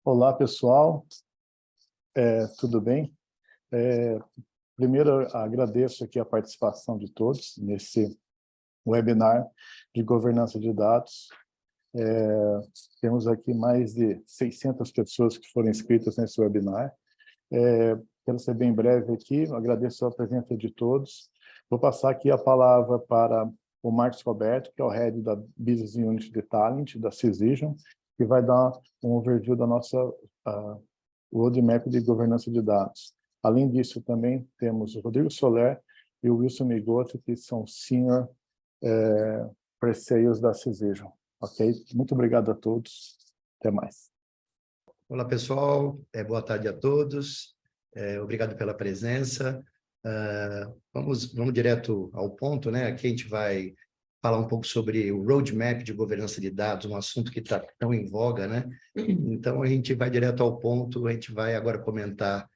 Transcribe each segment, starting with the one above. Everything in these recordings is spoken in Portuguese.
Olá, pessoal. Tudo bem? É, Primeiro, agradeço aqui a participação de todos nesse webinar de governança de dados. Temos aqui mais de 600 pessoas que foram inscritas nesse webinar. Quero ser bem breve aqui, agradeço a presença de todos. Vou passar aqui a palavra para o Marcos Roberto, que é o Head da Business Unit de Talent, da Cision, que vai dar um overview da nossa roadmap de governança de dados. Além disso, também temos o Rodrigo Soler e o Wilson Migoto, que são Senior Pre-Sales da Cision. Ok? Muito obrigado a todos. Até mais. Olá, pessoal. Boa tarde a todos. Obrigado pela presença. Vamos direto ao ponto, né? Aqui a gente vai falar um pouco sobre o roadmap de governança de dados, um assunto que está tão em voga, né? Então, a gente vai direto ao ponto, a gente vai agora comentar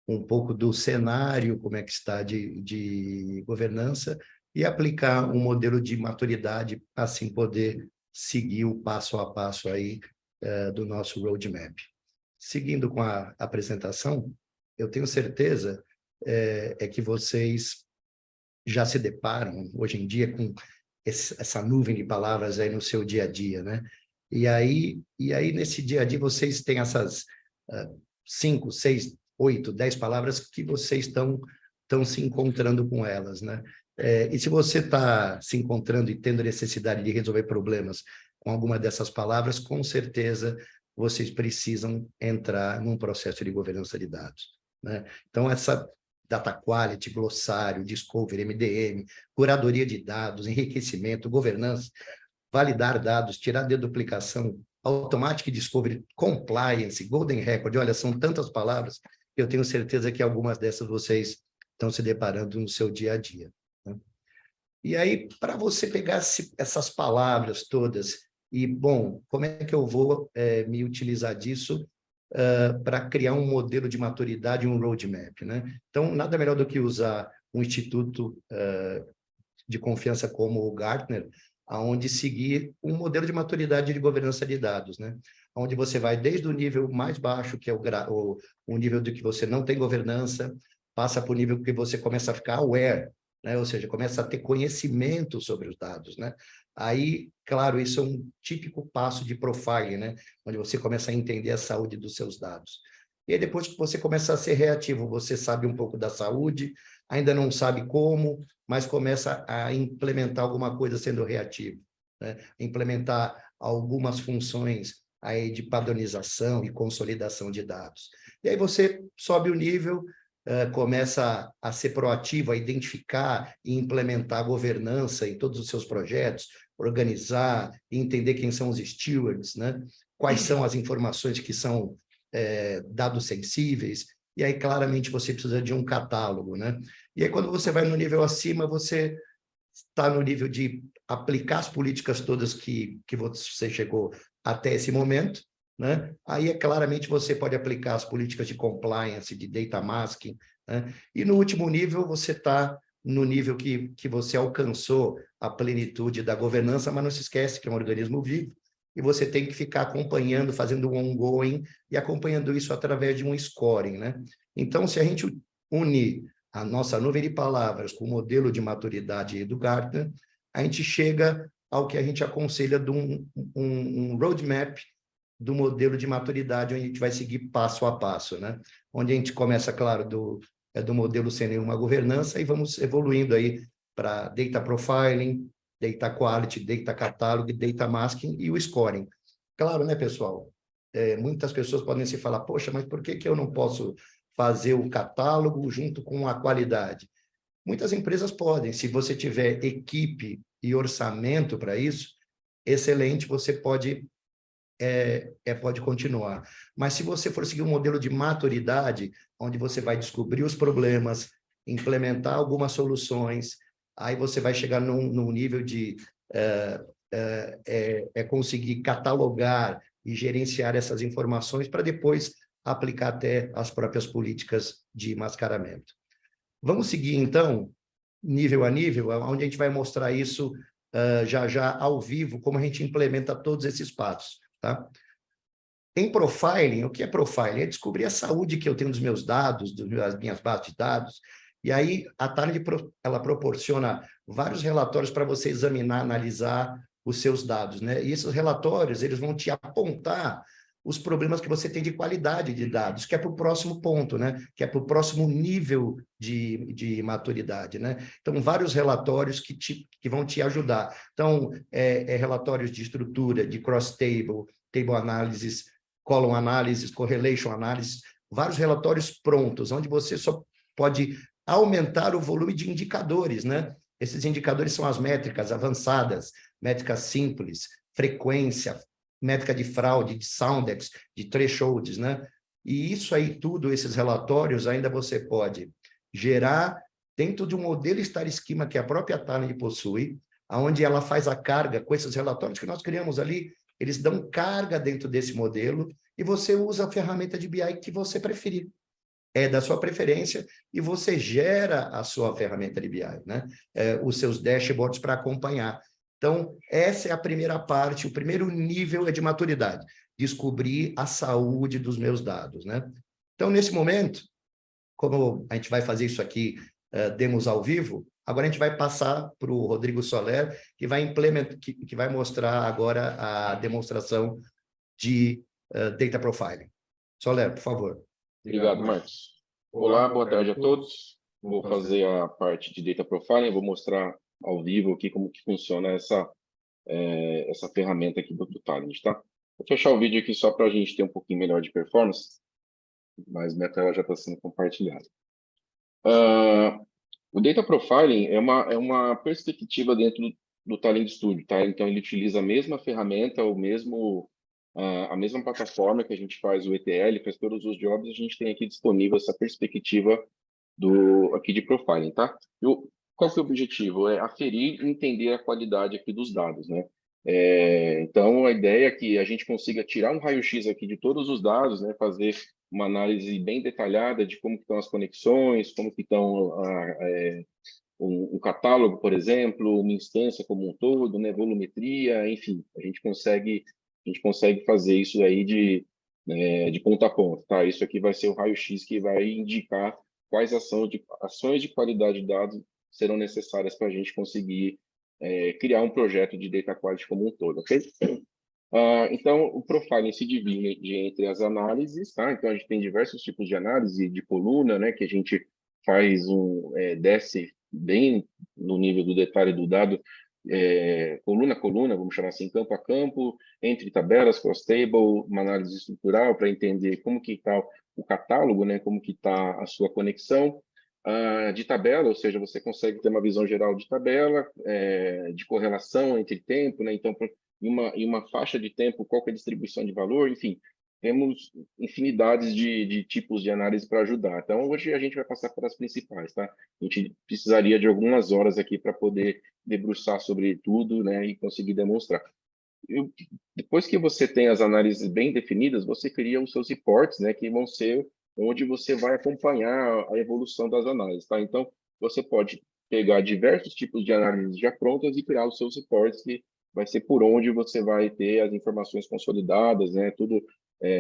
um pouco do cenário, como é que está de governança, e aplicar um modelo de maturidade, assim poder seguir o passo a passo aí do nosso roadmap. Seguindo com a apresentação, eu tenho certeza que vocês já se deparam, hoje em dia, com essa nuvem de palavras aí no seu dia a dia, né? E aí nesse dia a dia, vocês têm essas 5, 6, 8, 10 palavras que vocês estão se encontrando com elas, né? E se você está se encontrando e tendo necessidade de resolver problemas com alguma dessas palavras, com certeza vocês precisam entrar num processo de governança de dados, né? Então, essa data quality, glossário, discovery, MDM, curadoria de dados, enriquecimento, governança, validar dados, tirar deduplicação, automatic discovery, compliance, golden record, olha, são tantas palavras, eu tenho certeza que algumas dessas vocês estão se deparando no seu dia a dia, né? E aí, para você pegar essas palavras todas e, bom, como é que eu vou me utilizar disso para criar um modelo de maturidade, um roadmap, né? Então, nada melhor do que usar um instituto de confiança como o Gartner, aonde seguir um modelo de maturidade de governança de dados, né? Onde você vai desde o nível mais baixo, que é o nível de que você não tem governança, passa para o nível que você começa a ficar aware, né? Ou seja, começa a ter conhecimento sobre os dados, né? Aí, claro, isso é um típico passo de profiling, né? Onde você começa a entender a saúde dos seus dados. E aí, depois que você começa a ser reativo, você sabe um pouco da saúde, ainda não sabe como, mas começa a implementar alguma coisa sendo reativo, né? Implementar algumas funções aí de padronização e consolidação de dados. E aí você sobe o nível, começa a ser proativo, a identificar e implementar a governança em todos os seus projetos, organizar, entender quem são os stewards, né? Quais são as informações que são dados sensíveis, e aí claramente você precisa de um catálogo, né? E aí quando você vai no nível acima, você está no nível de aplicar as políticas todas que você chegou até esse momento, né? Aí, claramente, você pode aplicar as políticas de compliance, de data masking, né? E no último nível, você está no nível que você alcançou a plenitude da governança, mas não se esquece que é um organismo vivo, e você tem que ficar acompanhando, fazendo um ongoing, e acompanhando isso através de um scoring, né? Então, se a gente unir a nossa nuvem de palavras com o modelo de maturidade do Gartner, a gente chega ao que a gente aconselha de um roadmap do modelo de maturidade, onde a gente vai seguir passo a passo, né? Onde a gente começa, claro, do modelo sem nenhuma governança e vamos evoluindo aí para data profiling, data quality, data catalog, data masking e o scoring. Claro, né, pessoal? Muitas pessoas podem se falar, poxa, mas por que eu não posso fazer o catálogo junto com a qualidade? Muitas empresas podem, se você tiver equipe e orçamento para isso, excelente, você pode continuar. Mas se você for seguir um modelo de maturidade, onde você vai descobrir os problemas, implementar algumas soluções, aí você vai chegar num nível de conseguir catalogar e gerenciar essas informações para depois aplicar até as próprias políticas de mascaramento. Vamos seguir, então, nível a nível, onde a gente vai mostrar isso já ao vivo, como a gente implementa todos esses passos, tá? Em profiling, o que é profiling? É descobrir a saúde que eu tenho dos meus dados, das minhas bases de dados. E aí, a Talend, ela proporciona vários relatórios para você examinar, analisar os seus dados, né? E esses relatórios, eles vão te apontar os problemas que você tem de qualidade de dados, que é para o próximo ponto, né? Que é para o próximo nível de maturidade, né? Então, vários relatórios que vão te ajudar. Então, relatórios de estrutura, de cross-table, table analysis, column analysis, correlation analysis, vários relatórios prontos, onde você só pode aumentar o volume de indicadores, né? Esses indicadores são as métricas avançadas, métricas simples, frequência, métrica de fraude, de soundex, de thresholds, né? E isso aí tudo, esses relatórios, ainda você pode gerar dentro de um modelo Star Schema que a própria Talend possui, onde ela faz a carga com esses relatórios que nós criamos ali, eles dão carga dentro desse modelo e você usa a ferramenta de BI que você preferir. É da sua preferência e você gera a sua ferramenta de BI, né? Os seus dashboards para acompanhar. Então, essa é a primeira parte, o primeiro nível é de maturidade, descobrir a saúde dos meus dados, né? Então, nesse momento, como a gente vai fazer isso aqui, demos ao vivo, agora a gente vai passar para o Rodrigo Soler, que vai implementar, que vai mostrar agora a demonstração de Data Profiling. Soler, por favor. Obrigado, Marcos. Olá, boa tarde a todos. Vou fazer a parte de Data Profiling, vou mostrar ao vivo aqui como que funciona essa ferramenta aqui do Talend, tá? Vou fechar o vídeo aqui só para a gente ter um pouquinho melhor de performance, mas minha tela já está sendo compartilhada. O Data Profiling é uma perspectiva dentro do Talend Studio, tá? Então, ele utiliza a mesma ferramenta, a mesma plataforma que a gente faz o ETL, faz todos os jobs, a gente tem aqui disponível essa perspectiva aqui de profiling, tá? Qual que é o objetivo? É aferir e entender a qualidade aqui dos dados, né? Então, a ideia é que a gente consiga tirar um raio-x aqui de todos os dados, né? Fazer uma análise bem detalhada de como que estão as conexões, como que estão um catálogo, por exemplo, uma instância como um todo, né? Volumetria, enfim, a gente consegue fazer isso aí de ponta a ponta, tá? Isso aqui vai ser o raio-x que vai indicar quais ações de qualidade de dados serão necessárias para a gente conseguir criar um projeto de data quality como um todo, ok? Então, o profiling se divide entre as análises, tá? Então, a gente tem diversos tipos de análise de coluna, né? Que a gente faz desce bem no nível do detalhe do dado, coluna a coluna, vamos chamar assim, campo a campo, entre tabelas, cross-table, uma análise estrutural para entender como que está o catálogo, né? Como que está a sua conexão. De tabela, ou seja, você consegue ter uma visão geral de tabela, de correlação entre tempo, né? Então, em uma faixa de tempo, qual que é a distribuição de valor, enfim, temos infinidades de tipos de análise para ajudar. Então, hoje a gente vai passar para as principais, tá? A gente precisaria de algumas horas aqui para poder debruçar sobre tudo, né, e conseguir demonstrar. Depois que você tem as análises bem definidas, você cria os seus reports, né, que vão ser onde você vai acompanhar a evolução das análises, tá? Então, você pode pegar diversos tipos de análises já prontas e criar os seus reports, que vai ser por onde você vai ter as informações consolidadas, né? Tudo,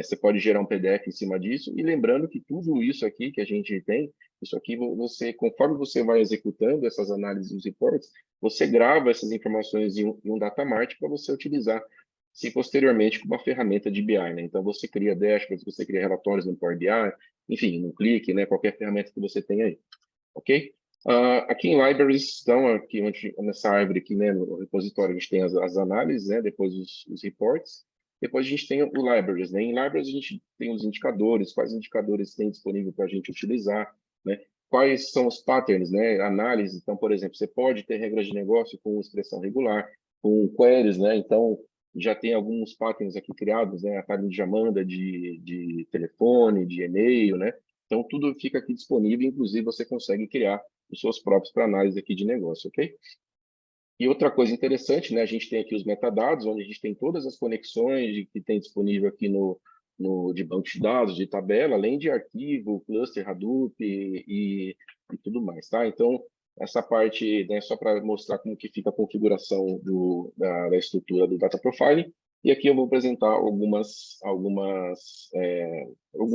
você pode gerar um PDF em cima disso. E lembrando que tudo isso aqui que a gente tem, isso aqui conforme você vai executando essas análises e os reports, você grava essas informações em um data mart para você utilizar se posteriormente com uma ferramenta de BI, né? Então você cria dashboards, você cria relatórios no Power BI, enfim, no Click, né? Qualquer ferramenta que você tenha aí, ok? Aqui em Libraries, então, aqui nessa árvore aqui, né, no repositório, a gente tem as análises, né, depois os reports, depois a gente tem o Libraries, né? Em Libraries a gente tem os indicadores, quais indicadores tem disponível para a gente utilizar, né? Quais são os patterns, né? Análise, então, por exemplo, você pode ter regras de negócio com expressão regular, com queries, né? Então, já tem alguns patterns aqui criados, né? A Talend já manda de telefone, de e-mail, né? Então, tudo fica aqui disponível, inclusive você consegue criar os seus próprios para análise aqui de negócio, ok? E outra coisa interessante, né? A gente tem aqui os metadados, onde a gente tem todas as conexões que tem disponível aqui de banco de dados, de tabela, além de arquivo, cluster, Hadoop e tudo mais, tá? Então, essa parte, né, só para mostrar como que fica a configuração da estrutura do Data Profiling. e aqui eu vou apresentar alguns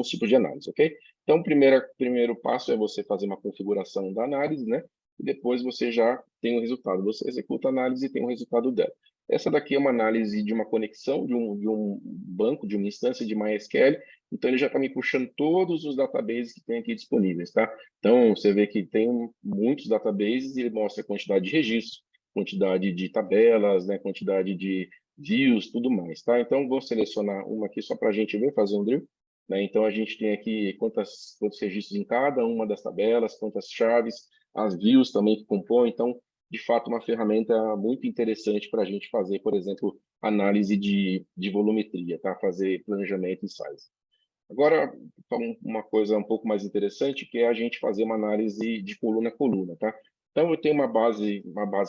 tipos de análise, ok? Então, o primeiro passo é você fazer uma configuração da análise, né? E depois você já tem o resultado. Você executa a análise e tem o resultado dela. Essa daqui é uma análise de uma conexão de um banco, de uma instância de MySQL. Então, ele já está me puxando todos os databases que tem aqui disponíveis, tá? Então, você vê que tem muitos databases e ele mostra a quantidade de registros, quantidade de tabelas, né? Quantidade de views, tudo mais, tá? Então, vou selecionar uma aqui só para a gente ver, fazer um drill, né? Então, a gente tem aqui quantos registros em cada uma das tabelas, quantas chaves, as views também que compõem. Então, de fato, uma ferramenta muito interessante para a gente fazer, por exemplo, análise de volumetria, tá? Fazer planejamento e size. Agora, uma coisa um pouco mais interessante, que é a gente fazer uma análise de coluna a coluna, tá? Então, eu tenho uma base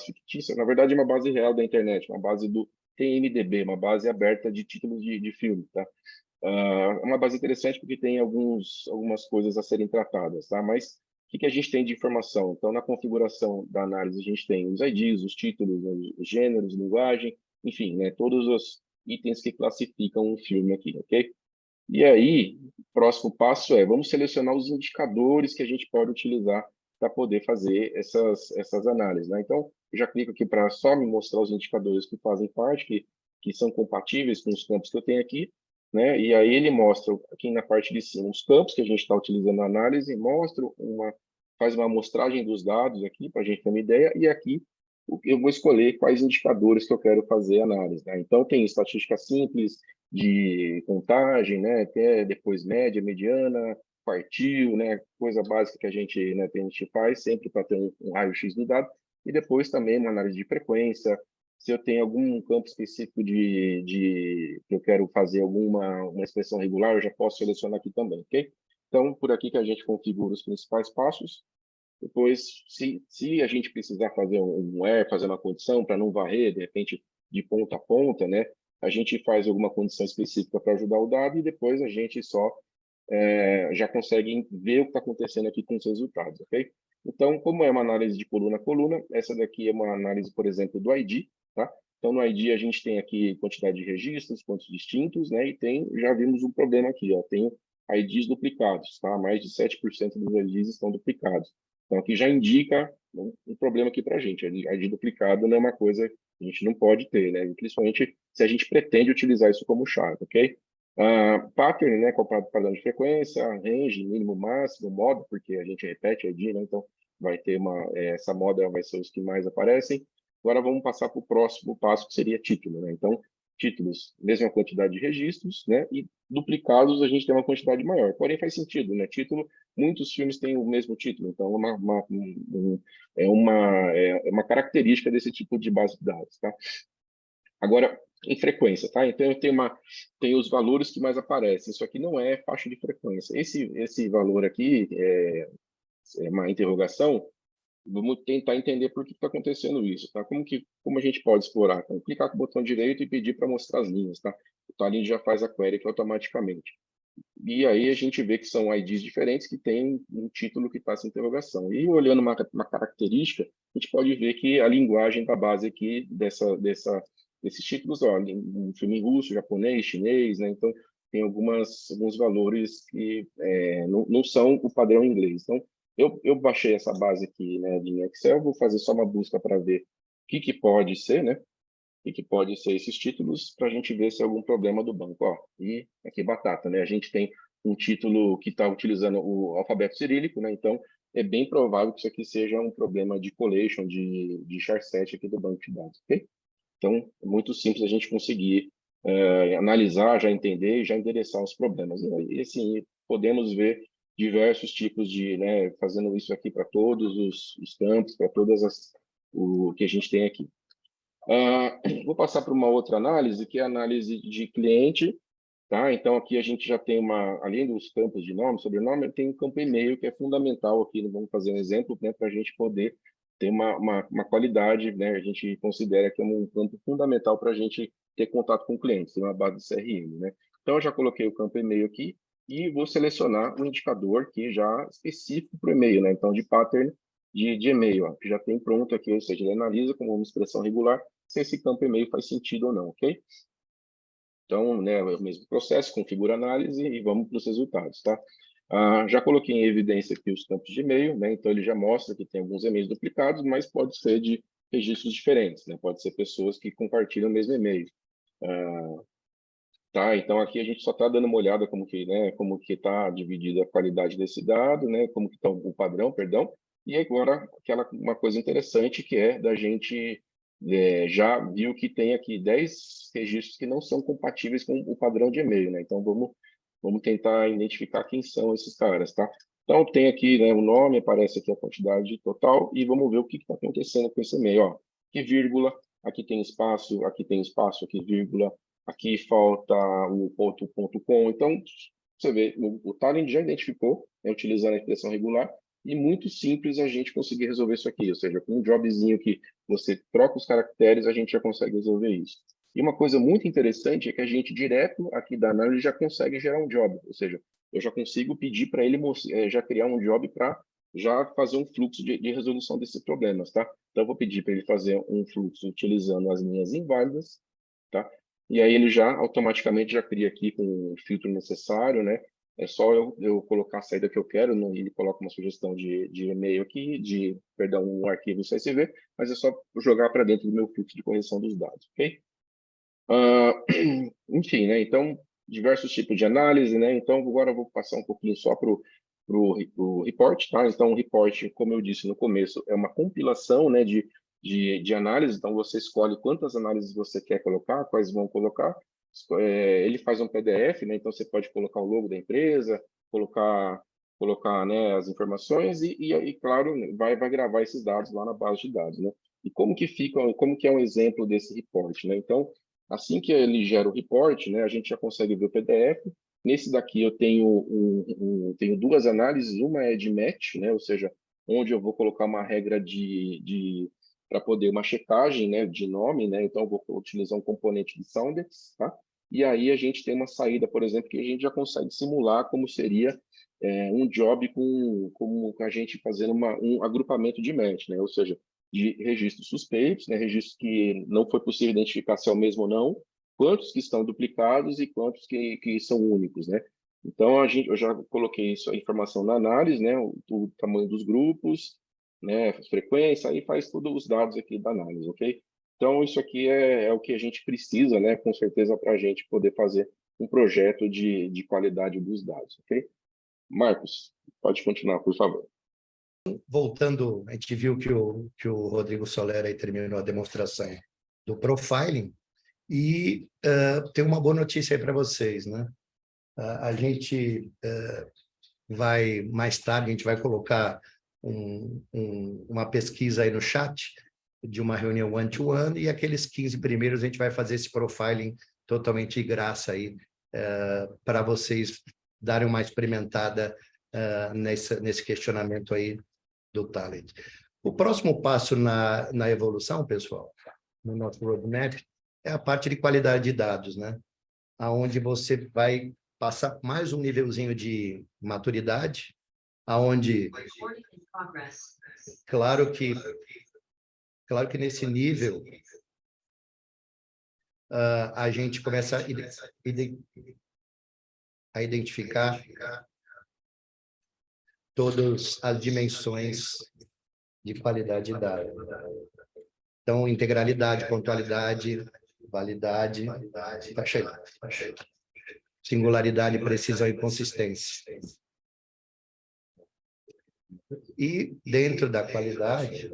fictícia, na verdade, uma base real da internet, uma base do TMDB, uma base aberta de títulos de filme, tá? É uma base interessante porque tem algumas coisas a serem tratadas, tá? Mas o que a gente tem de informação? Então, na configuração da análise, a gente tem os IDs, os títulos, os gêneros, linguagem, enfim, né? Todos os itens que classificam um filme aqui, ok? E aí, o próximo passo é, vamos selecionar os indicadores que a gente pode utilizar para poder fazer essas análises, né? Então, eu já clico aqui para só me mostrar os indicadores que fazem parte, que são compatíveis com os campos que eu tenho aqui, né? E aí ele mostra aqui na parte de cima os campos que a gente está utilizando na análise, faz uma amostragem dos dados aqui para a gente ter uma ideia, e aqui eu vou escolher quais indicadores que eu quero fazer análise, né? Então, tem estatística simples, de contagem, né? Até depois média, mediana, quartil, né? Coisa básica que a gente faz sempre para ter um raio-x do dado. E depois também uma análise de frequência. Se eu tenho algum campo específico que eu quero fazer uma expressão regular, eu já posso selecionar aqui também, ok? Então, por aqui que a gente configura os principais passos. Depois, se a gente precisar fazer um where, fazer uma condição para não varrer, de repente, de ponta a ponta, né? A gente faz alguma condição específica para ajudar o dado e depois a gente só já consegue ver o que está acontecendo aqui com os resultados, ok? Então, como é uma análise de coluna a coluna, essa daqui é uma análise, por exemplo, do ID, tá? Então, no ID a gente tem aqui quantidade de registros, quantos distintos, né? E já vimos um problema aqui, ó, tem IDs duplicados, tá? Mais de 7% dos IDs estão duplicados. Então, aqui já indica um problema aqui para a gente. ID duplicado não é uma coisa que a gente não pode ter, né? Principalmente se a gente pretende utilizar isso como chave, ok? Pattern, né? Qual o padrão de frequência, range, mínimo, máximo, modo, porque a gente repete ID, né? Então, vai ter essa moda vai ser os que mais aparecem. Agora, vamos passar para o próximo passo, que seria título, né? Então, títulos, mesma quantidade de registros, né? E duplicados a gente tem uma quantidade maior. Porém, faz sentido, né? Título, muitos filmes têm o mesmo título, então é uma característica desse tipo de base de dados, tá? Agora, em frequência, tá? Então, eu tenho os valores que mais aparecem. Isso aqui não é faixa de frequência. Esse valor aqui é uma interrogação. Vamos tentar entender por que está acontecendo isso, tá? Como a gente pode explorar? Então, clicar com o botão direito e pedir para mostrar as linhas, tá? O Talend já faz a query aqui automaticamente. E aí a gente vê que são IDs diferentes que têm um título que passa interrogação. E olhando uma característica, a gente pode ver que a linguagem da base aqui desses títulos, ó, um filme russo, japonês, chinês, né? Então, tem alguns valores que não são o padrão inglês. Então, eu baixei essa base aqui, né, em Excel, vou fazer só uma busca para ver o que pode ser, né? O que pode ser esses títulos para a gente ver se é algum problema do banco. Ó, e aqui batata, né? A gente tem um título que está utilizando o alfabeto cirílico, né? Então, é bem provável que isso aqui seja um problema de collation, de char7 aqui do banco de dados, ok? Então, é muito simples a gente conseguir analisar, já entender e já endereçar os problemas. E assim, podemos ver diversos tipos né, fazendo isso aqui para todos os campos, para o que a gente tem aqui. Vou passar para uma outra análise, que é a análise de cliente, tá? Então, aqui a gente já tem além dos campos de nome, sobrenome, tem um campo e-mail que é fundamental aqui, vamos fazer um exemplo, né, para a gente poder ter uma qualidade, né? A gente considera que é um campo fundamental para a gente ter contato com clientes, ter uma base de CRM, né? Então, eu já coloquei o campo e-mail aqui e vou selecionar um indicador que já específico para o e-mail, né? Então, de pattern de e-mail, ó, que já tem pronto aqui, ou seja, ele analisa como uma expressão regular se esse campo e-mail faz sentido ou não, ok? Então, né, é o mesmo processo, configura a análise e vamos para os resultados, tá? Já coloquei em evidência aqui os campos de e-mail, né? Então ele já mostra que tem alguns e-mails duplicados, mas pode ser de registros diferentes, né? Pode ser pessoas que compartilham o mesmo e-mail. Tá, então aqui a gente só está dando uma olhada como que, né, como que está dividida a qualidade desse dado, né, como que está o padrão, perdão, e agora uma coisa interessante que é da gente já viu que tem aqui 10 registros que não são compatíveis com o padrão de e-mail, né, então vamos tentar identificar quem são esses caras, tá? Então tem aqui, né, o nome, aparece aqui a quantidade total e vamos ver o que está acontecendo com esse e-mail, ó, aqui vírgula, aqui tem espaço, aqui vírgula, aqui falta o ponto .com. Então, você vê, o Talend já identificou, né, utilizando a expressão regular, e muito simples a gente conseguir resolver isso aqui. Ou seja, com um jobzinho que você troca os caracteres, a gente já consegue resolver isso. E uma coisa muito interessante é que a gente, direto aqui da análise, já consegue gerar um job. Ou seja, eu já consigo pedir para ele já criar um job para já fazer um fluxo de resolução desses problemas, tá? Então, eu vou pedir para ele fazer um fluxo utilizando as linhas inválidas, tá? E aí ele já automaticamente já cria aqui com o filtro necessário, né? É só eu colocar a saída que eu quero, ele coloca uma sugestão de e-mail aqui, perdão, um arquivo CSV, mas é só jogar para dentro do meu fluxo de correção dos dados, ok? Enfim, né? Então, diversos tipos de análise, né? Então, agora eu vou passar um pouquinho só para o report, tá? Então, o report, como eu disse no começo, é uma compilação, né, de análise. Então, você escolhe quantas análises você quer colocar, quais vão colocar. Ele faz um PDF, né? Então, você pode colocar o logo da empresa, colocar né, as informações e claro, vai gravar esses dados lá na base de dados, né? E como que é um exemplo desse report, né? Então, assim que ele gera o report, né, a gente já consegue ver o PDF. Nesse daqui eu tenho duas análises, uma é de match, né, ou seja, onde eu vou colocar uma regra para poder uma checagem, né, de nome, né, então eu vou utilizar um componente de Soundex, tá? E aí a gente tem uma saída, por exemplo, que a gente já consegue simular como seria um job com a gente fazendo um agrupamento de match, né, ou seja, de registros suspeitos, né, registros que não foi possível identificar se é o mesmo ou não, quantos que estão duplicados e quantos que são únicos, né? Então, eu já coloquei isso, a informação na análise, né, o tamanho dos grupos, né, a frequência, aí faz todos os dados aqui da análise, ok? Então, isso aqui é o que a gente precisa, né, com certeza, para a gente poder fazer um projeto de qualidade dos dados, ok? Marcos, pode continuar, por favor. Voltando, a gente viu que o Rodrigo Soler aí terminou a demonstração do profiling e tem uma boa notícia aí para vocês, né? A gente vai, mais tarde, a gente vai colocar uma pesquisa aí no chat de uma reunião one-to-one e aqueles 15 primeiros a gente vai fazer esse profiling totalmente de graça aí para vocês darem uma experimentada nesse questionamento aí do Talend. O próximo passo na evolução, pessoal, no nosso roadmap, é a parte de qualidade de dados, né? Aonde você vai passar mais um nívelzinho de maturidade, aonde, claro que nesse nível a gente começa a identificar todas as dimensões de qualidade de dados. Então, integralidade, pontualidade, validade, singularidade, precisão e consistência. E dentro da qualidade,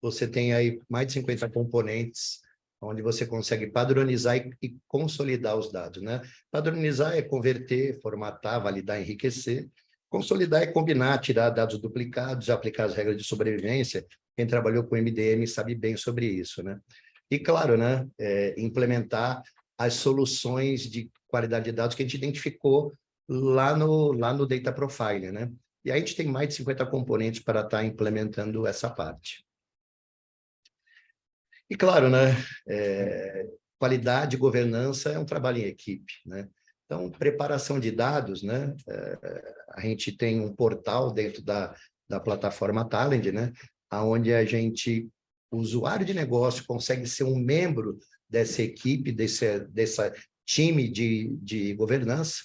você tem aí mais de 50 componentes onde você consegue padronizar e consolidar os dados, né? Padronizar é converter, formatar, validar, enriquecer. Consolidar é combinar, tirar dados duplicados, aplicar as regras de sobrevivência. Quem trabalhou com MDM sabe bem sobre isso, né? E, claro, né, implementar as soluções de qualidade de dados que a gente identificou lá no Data Profiler, né? E aí a gente tem mais de 50 componentes para estar implementando essa parte. E, claro, né, qualidade e governança é um trabalho em equipe, né? Então, preparação de dados, né? A gente tem um portal dentro da plataforma Talend, né? Onde o usuário de negócio consegue ser um membro dessa equipe, dessa time de governança,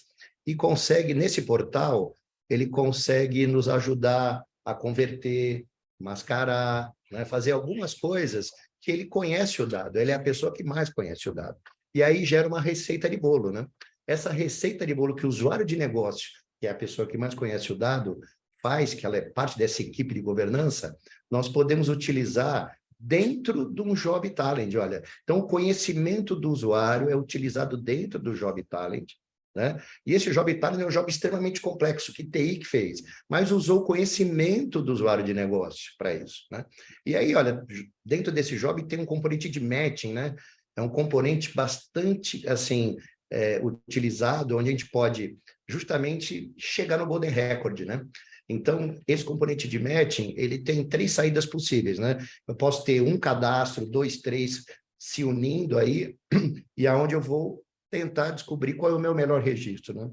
e consegue, nesse portal, ele consegue nos ajudar a converter, mascarar, né, fazer algumas coisas que ele conhece o dado, ele é a pessoa que mais conhece o dado. E aí gera uma receita de bolo, né? Essa receita de bolo que o usuário de negócio, que é a pessoa que mais conhece o dado, faz, que ela é parte dessa equipe de governança, nós podemos utilizar dentro de um Job Talent, olha. Então, o conhecimento do usuário é utilizado dentro do Job Talent, né? E esse Job Talent é um job extremamente complexo, que TI que fez, mas usou o conhecimento do usuário de negócio para isso, né? E aí, olha, dentro desse job tem um componente de matching, né? É um componente bastante, assim, utilizado, onde a gente pode justamente chegar no Golden Record, né? Então, esse componente de matching, ele tem 3 saídas possíveis, né? Eu posso ter um cadastro, 2, 3 se unindo aí, e aonde eu vou tentar descobrir qual é o meu melhor registro, né?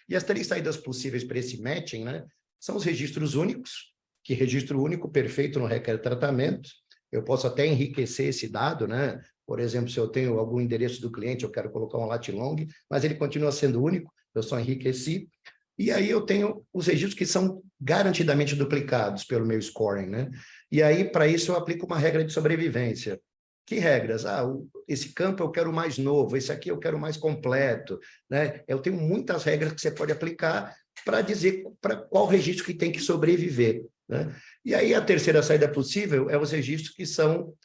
E as 3 saídas possíveis para esse matching, né, são os registros únicos, que registro único perfeito não requer tratamento. Eu posso até enriquecer esse dado, né? Por exemplo, se eu tenho algum endereço do cliente, eu quero colocar um lat long, mas ele continua sendo único, eu só enriqueci. E aí eu tenho os registros que são garantidamente duplicados pelo meu scoring, né? E aí, para isso, eu aplico uma regra de sobrevivência. Que regras? Esse campo eu quero mais novo, esse aqui eu quero mais completo, né? Eu tenho muitas regras que você pode aplicar para dizer para qual registro que tem que sobreviver, né? E aí a terceira saída possível é os registros que são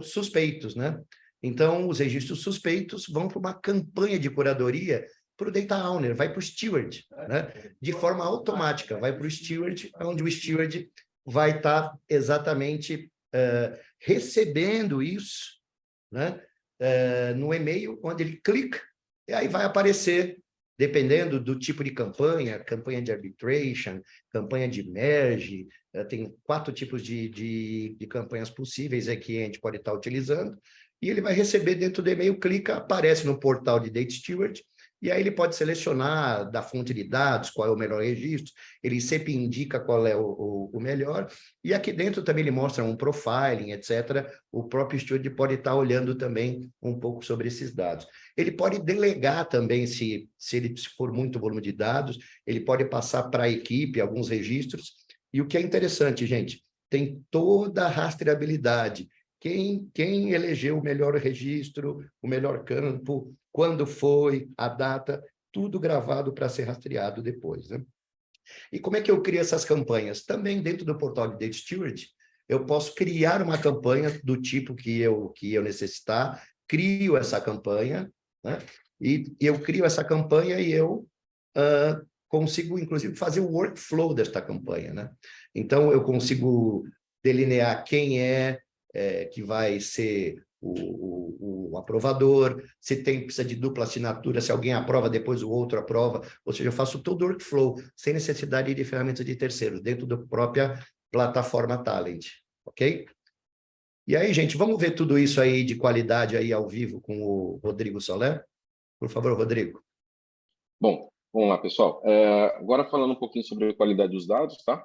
suspeitos, né? Então, os registros suspeitos vão para uma campanha de curadoria para o data owner, vai para o steward, né? De forma automática, vai para o steward, onde o steward vai estar exatamente recebendo isso, né? No e-mail, onde ele clica, e aí vai aparecer, dependendo do tipo de campanha de arbitration, campanha de merge, tem 4 tipos de campanhas possíveis aqui que a gente pode estar utilizando, e ele vai receber dentro do e-mail, clica, aparece no portal de Data Steward, e aí ele pode selecionar da fonte de dados qual é o melhor registro, ele sempre indica qual é o melhor, e aqui dentro também ele mostra um profiling, etc. O próprio Steward pode estar olhando também um pouco sobre esses dados. Ele pode delegar também, se for muito volume de dados, ele pode passar para a equipe alguns registros, e o que é interessante, gente, tem toda a rastreabilidade. Quem elegeu o melhor registro, o melhor campo, quando foi, a data, tudo gravado para ser rastreado depois, né? E como é que eu crio essas campanhas? Também dentro do portal de Data Steward, eu posso criar uma campanha do tipo que eu necessitar, crio essa campanha, né? E eu crio essa campanha e eu consigo, inclusive, fazer o workflow desta campanha, né? Então, eu consigo delinear quem que vai ser o aprovador, se precisa de dupla assinatura, se alguém aprova, depois o outro aprova, ou seja, eu faço todo o workflow, sem necessidade de ferramentas de terceiros, dentro da própria plataforma Talent, ok? E aí, gente, vamos ver tudo isso aí de qualidade aí ao vivo com o Rodrigo Soler? Por favor, Rodrigo. Bom, vamos lá, pessoal. Agora falando um pouquinho sobre a qualidade dos dados, tá?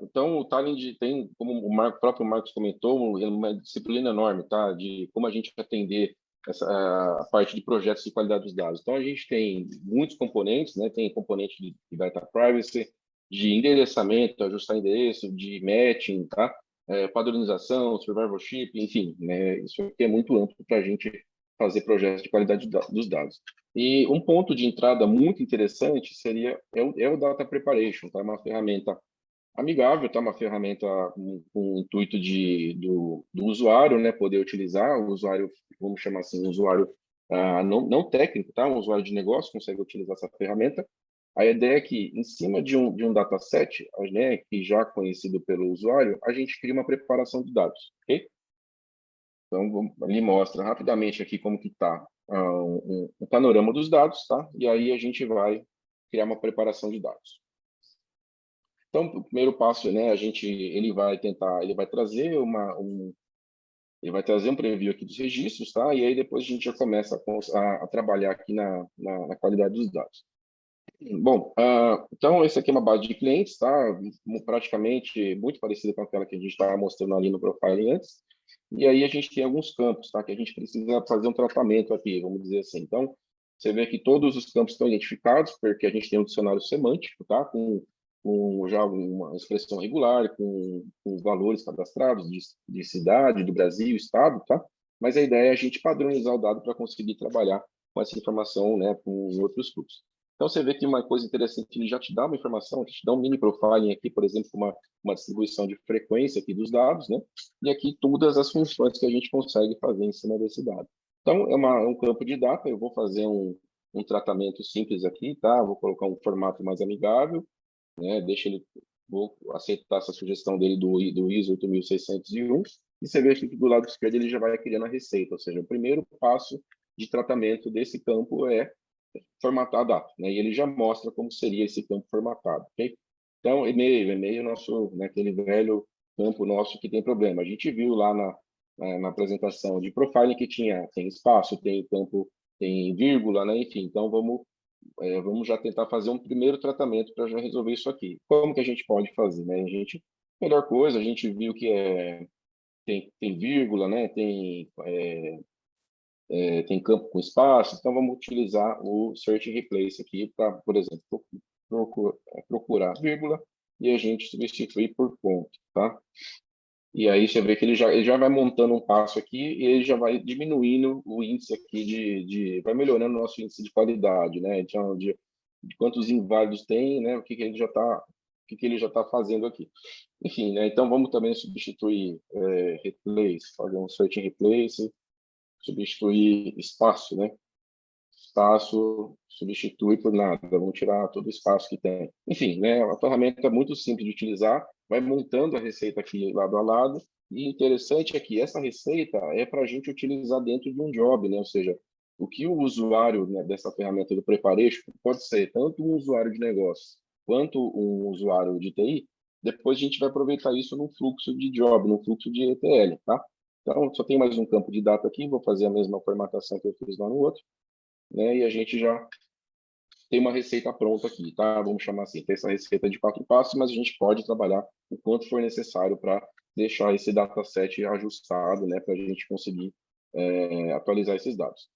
Então, o Talent tem, como o próprio Marcos comentou, uma disciplina enorme, tá? De como a gente atender a parte de projetos de qualidade dos dados. Então, a gente tem muitos componentes, né? Tem componente de data privacy, de endereçamento, ajustar endereço, de matching, tá? Padronização, survivorship, enfim, né? Isso aqui é muito amplo para a gente fazer projetos de qualidade dos dados. E um ponto de entrada muito interessante é o Data Preparation, tá? Uma ferramenta amigável, tá? Uma ferramenta com o intuito do usuário, né? Poder utilizar, o usuário, vamos chamar assim, um usuário não técnico, tá? Um usuário de negócio consegue utilizar essa ferramenta. A ideia é que, em cima de um dataset, né, que já conhecido pelo usuário, a gente cria uma preparação de dados, ok? Então, ali mostra rapidamente aqui como que está um panorama dos dados, tá? E aí a gente vai criar uma preparação de dados. Então, o primeiro passo, né, ele vai trazer ele vai trazer um preview aqui dos registros, tá? E aí depois a gente já começa a trabalhar aqui na qualidade dos dados. Bom, então esse aqui é uma base de clientes, tá? Praticamente muito parecida com aquela que a gente estava mostrando ali no profiling antes. E aí a gente tem alguns campos, tá? Que a gente precisa fazer um tratamento aqui, vamos dizer assim. Então, você vê que todos os campos estão identificados, porque a gente tem um dicionário semântico, tá? Com já uma expressão regular, com os valores cadastrados de cidade, do Brasil, estado, tá? Mas a ideia é a gente padronizar o dado para conseguir trabalhar com essa informação, né, com outros fluxos. Então, você vê que uma coisa interessante, ele já te dá uma informação, te dá um mini profiling aqui, por exemplo, uma distribuição de frequência aqui dos dados, né? E aqui todas as funções que a gente consegue fazer em cima desse dado. Então, é um campo de data, eu vou fazer um tratamento simples aqui, tá? Vou colocar um formato mais amigável, né? Vou aceitar essa sugestão dele do ISO 8601, e você vê que do lado esquerdo ele já vai criando a receita, ou seja, o primeiro passo de tratamento desse campo é formatar a data, né? E ele já mostra como seria esse campo formatado, ok? Então, e-mail é nosso, né, aquele velho campo nosso que tem problema. A gente viu lá na apresentação de profiling que tem espaço, tem campo, tem vírgula, né? Enfim, então vamos já tentar fazer um primeiro tratamento para já resolver isso aqui. Como que a gente pode fazer, né? Melhor coisa, a gente viu que tem vírgula, né? Tem campo com espaço, então vamos utilizar o Search and Replace aqui para, por exemplo, procurar vírgula e a gente substituir por ponto, tá? E aí você vê que ele já vai montando um passo aqui e ele já vai diminuindo o índice aqui vai melhorando o nosso índice de qualidade, né? Então, de quantos inválidos tem, né? O que que ele já tá fazendo aqui. Enfim, né? Então vamos também substituir replace, fazer um search and replace, substituir espaço, né? Espaço substitui por nada, vamos tirar todo o espaço que tem. Enfim, né? A ferramenta é muito simples de utilizar, vai montando a receita aqui lado a lado, e interessante é que essa receita é para a gente utilizar dentro de um job, né? Ou seja, o que o usuário, né, dessa ferramenta do Preparation pode ser tanto um usuário de negócio quanto um usuário de TI, depois a gente vai aproveitar isso no fluxo de job, no fluxo de ETL, tá? Então, só tem mais um campo de data aqui, vou fazer a mesma formatação que eu fiz lá no outro, né? E a gente já tem uma receita pronta aqui, tá? Vamos chamar assim, tem essa receita de 4 passos, mas a gente pode trabalhar o quanto for necessário para deixar esse dataset ajustado, né? Para a gente conseguir atualizar esses dados.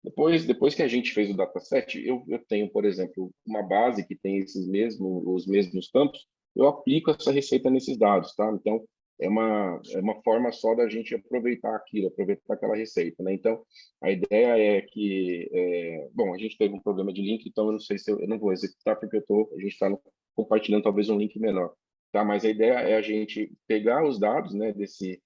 Depois que a gente fez o dataset, eu tenho, por exemplo, uma base que tem os mesmos campos, eu aplico essa receita nesses dados, tá? Então, é uma forma só da gente aproveitar aquilo, aproveitar aquela receita, né? Então, a ideia é que, bom, a gente teve um problema de link, então eu não sei se eu não vou executar porque a gente está compartilhando talvez um link menor, tá? Mas a ideia é a gente pegar os dados, né, desse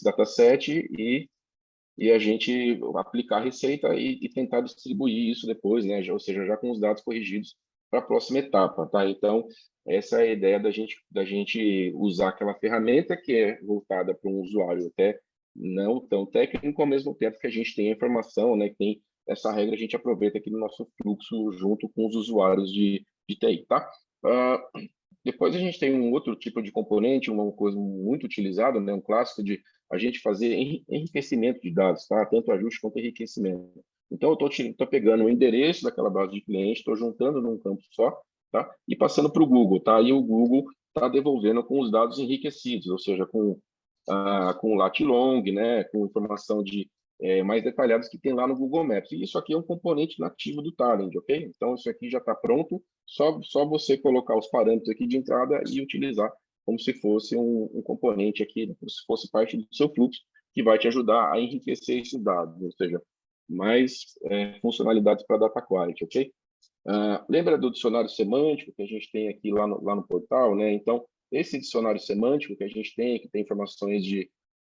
dataset e a gente aplicar a receita e tentar distribuir isso depois, né? Ou seja, já com os dados corrigidos para a próxima etapa, tá? Então, essa é a ideia da gente usar aquela ferramenta que é voltada para um usuário até não tão técnico, ao mesmo tempo que a gente tem a informação, né? Que tem essa regra, a gente aproveita aqui no nosso fluxo junto com os usuários de TI, tá? Depois a gente tem um outro tipo de componente, uma coisa muito utilizada, né? Um clássico de a gente fazer enriquecimento de dados, tá? Tanto ajuste quanto enriquecimento. Então, eu estou pegando o endereço daquela base de cliente, estou juntando num campo só, tá? E passando para o Google, tá? E o Google está devolvendo com os dados enriquecidos, ou seja, com lat long, né? Com informação mais detalhadas que tem lá no Google Maps. E isso aqui é um componente nativo do Talend, ok? Então, isso aqui já está pronto, só você colocar os parâmetros aqui de entrada e utilizar como se fosse um componente aqui, como se fosse parte do seu fluxo, que vai te ajudar a enriquecer esses dados, ou seja, mais funcionalidades para data quality, ok? Lembra do dicionário semântico que a gente tem aqui lá no portal, né? Então, esse dicionário semântico que a gente tem, que tem informações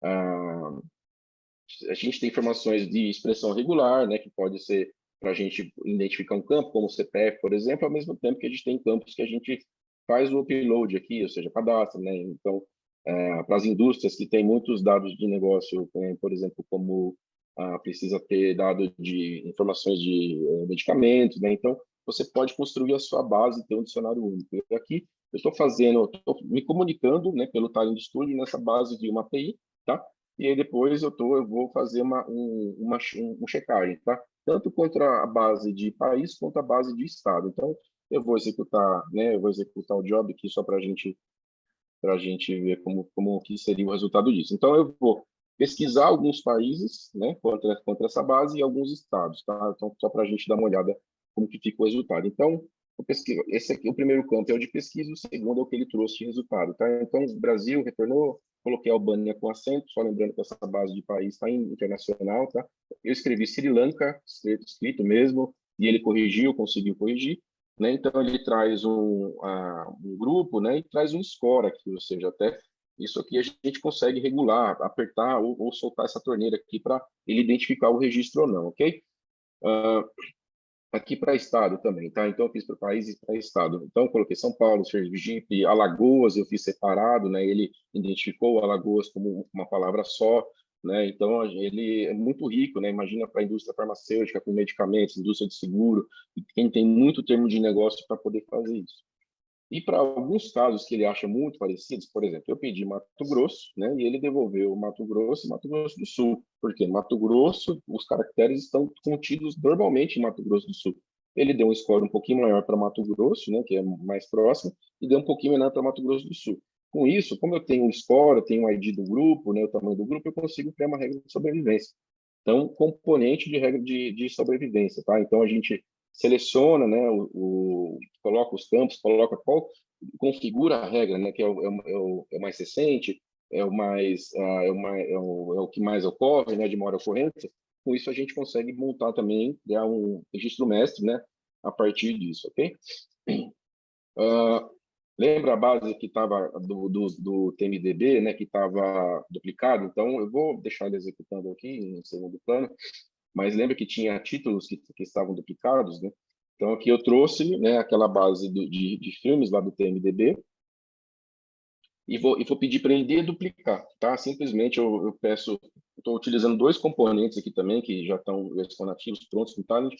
a gente tem informações de expressão regular, né, que pode ser para a gente identificar um campo, como o CPF, por exemplo, ao mesmo tempo que a gente tem campos que a gente faz o upload aqui, ou seja, cadastra, né? Então, para as indústrias que têm muitos dados de negócio, por exemplo, como precisa ter dado de informações de medicamentos, né? Então, você pode construir a sua base e ter um dicionário único. E aqui, eu estou me comunicando, né, pelo Talend Studio nessa base de uma API, tá? E aí depois eu vou fazer um checagem, tá? Tanto contra a base de país quanto a base de estado. Então, eu vou executar, né? Eu vou executar o job aqui só para a gente ver como que seria o resultado disso. Então, eu vou pesquisar alguns países, né, contra essa base e alguns estados, tá? Então, só para a gente dar uma olhada como que fica o resultado. Então, esse aqui, o primeiro campo é o de pesquisa, o segundo é o que ele trouxe de resultado, tá? Então, o Brasil retornou, coloquei a Albânia com acento, só lembrando que essa base de país está internacional, tá? Eu escrevi Sri Lanka, escrito mesmo, e ele corrigiu, conseguiu corrigir, né? Então, ele traz um grupo, né? E traz um score aqui, ou seja, até isso aqui a gente consegue regular, apertar ou soltar essa torneira aqui para ele identificar o registro ou não, ok? Aqui para estado também, tá? Então eu fiz para país e para estado. Então eu coloquei São Paulo, Sergipe, Alagoas, eu fiz separado, né? Ele identificou Alagoas como uma palavra só, né? Então ele é muito rico, né? Imagina para a indústria farmacêutica, com medicamentos, indústria de seguro, e quem tem muito termo de negócio para poder fazer isso. E para alguns casos que ele acha muito parecidos, por exemplo, eu pedi Mato Grosso, né, e ele devolveu Mato Grosso e Mato Grosso do Sul, porque Mato Grosso, os caracteres estão contidos normalmente em Mato Grosso do Sul. Ele deu um score um pouquinho maior para Mato Grosso, né, que é mais próximo, e deu um pouquinho menor para Mato Grosso do Sul. Com isso, como eu tenho um score, eu tenho um ID do grupo, né, o tamanho do grupo, eu consigo criar uma regra de sobrevivência. Então, componente de regra de sobrevivência, tá? Então, a gente seleciona, né, coloca os campos, coloca configura a regra, né, que é o mais recente, é o que mais ocorre, né, de maior ocorrência. Com isso a gente consegue montar também, criar um registro mestre, né, a partir disso, ok? Lembra a base que estava do TMDB, né, que estava duplicado? Então eu vou deixar ele executando aqui em segundo plano. Mas lembra que tinha títulos que estavam duplicados, né? Então aqui eu trouxe, né, aquela base de filmes lá do TMDB e vou pedir para ele deduplicar, tá? Simplesmente eu peço, estou utilizando dois componentes aqui também que já estão nativos prontos no Talent,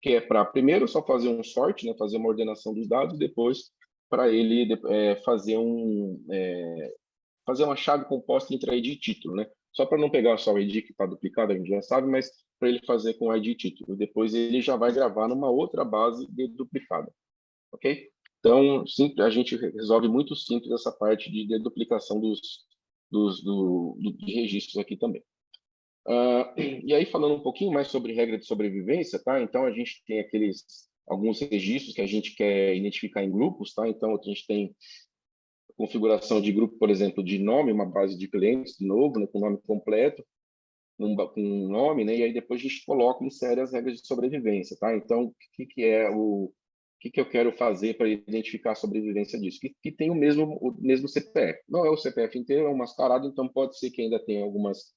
que é para primeiro só fazer um sort, né, fazer uma ordenação dos dados, depois para ele fazer uma chave composta entre ID e título, né? Só para não pegar só o ID que está duplicado, a gente já sabe, mas para ele fazer com ID e título. Depois ele já vai gravar numa outra base deduplicada, ok? Então, a gente resolve muito simples essa parte de deduplicação de registros aqui também. E aí, falando um pouquinho mais sobre regra de sobrevivência, tá? Então, a gente tem alguns registros que a gente quer identificar em grupos, tá? Então, a gente tem configuração de grupo, por exemplo, de nome, uma base de clientes, de novo, né, com nome completo, com um nome, né, e aí depois a gente coloca em série as regras de sobrevivência, tá? Então, o que eu quero fazer para identificar a sobrevivência disso? Que tem o mesmo CPF. Não é o CPF inteiro, é um mascarado, então pode ser que ainda tenha algumas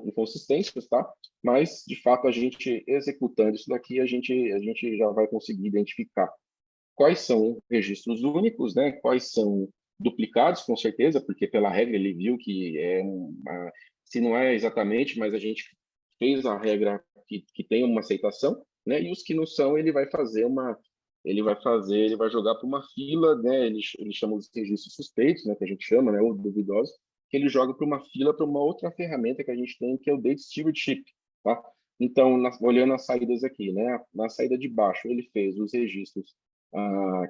inconsistências, tá? Mas, de fato, a gente executando isso daqui, a gente já vai conseguir identificar quais são registros únicos, né? Quais são duplicados, com certeza, porque pela regra ele viu que se não é exatamente, mas a gente fez a regra que tem uma aceitação, né? E os que não são, ele vai jogar para uma fila, né? Ele chama os registros suspeitos, né? Que a gente chama, né? Ou duvidosos, que ele joga para uma fila para uma outra ferramenta que a gente tem, que é o Date Stewardship, tá? Então, olhando as saídas aqui, né? Na saída de baixo, ele fez os registros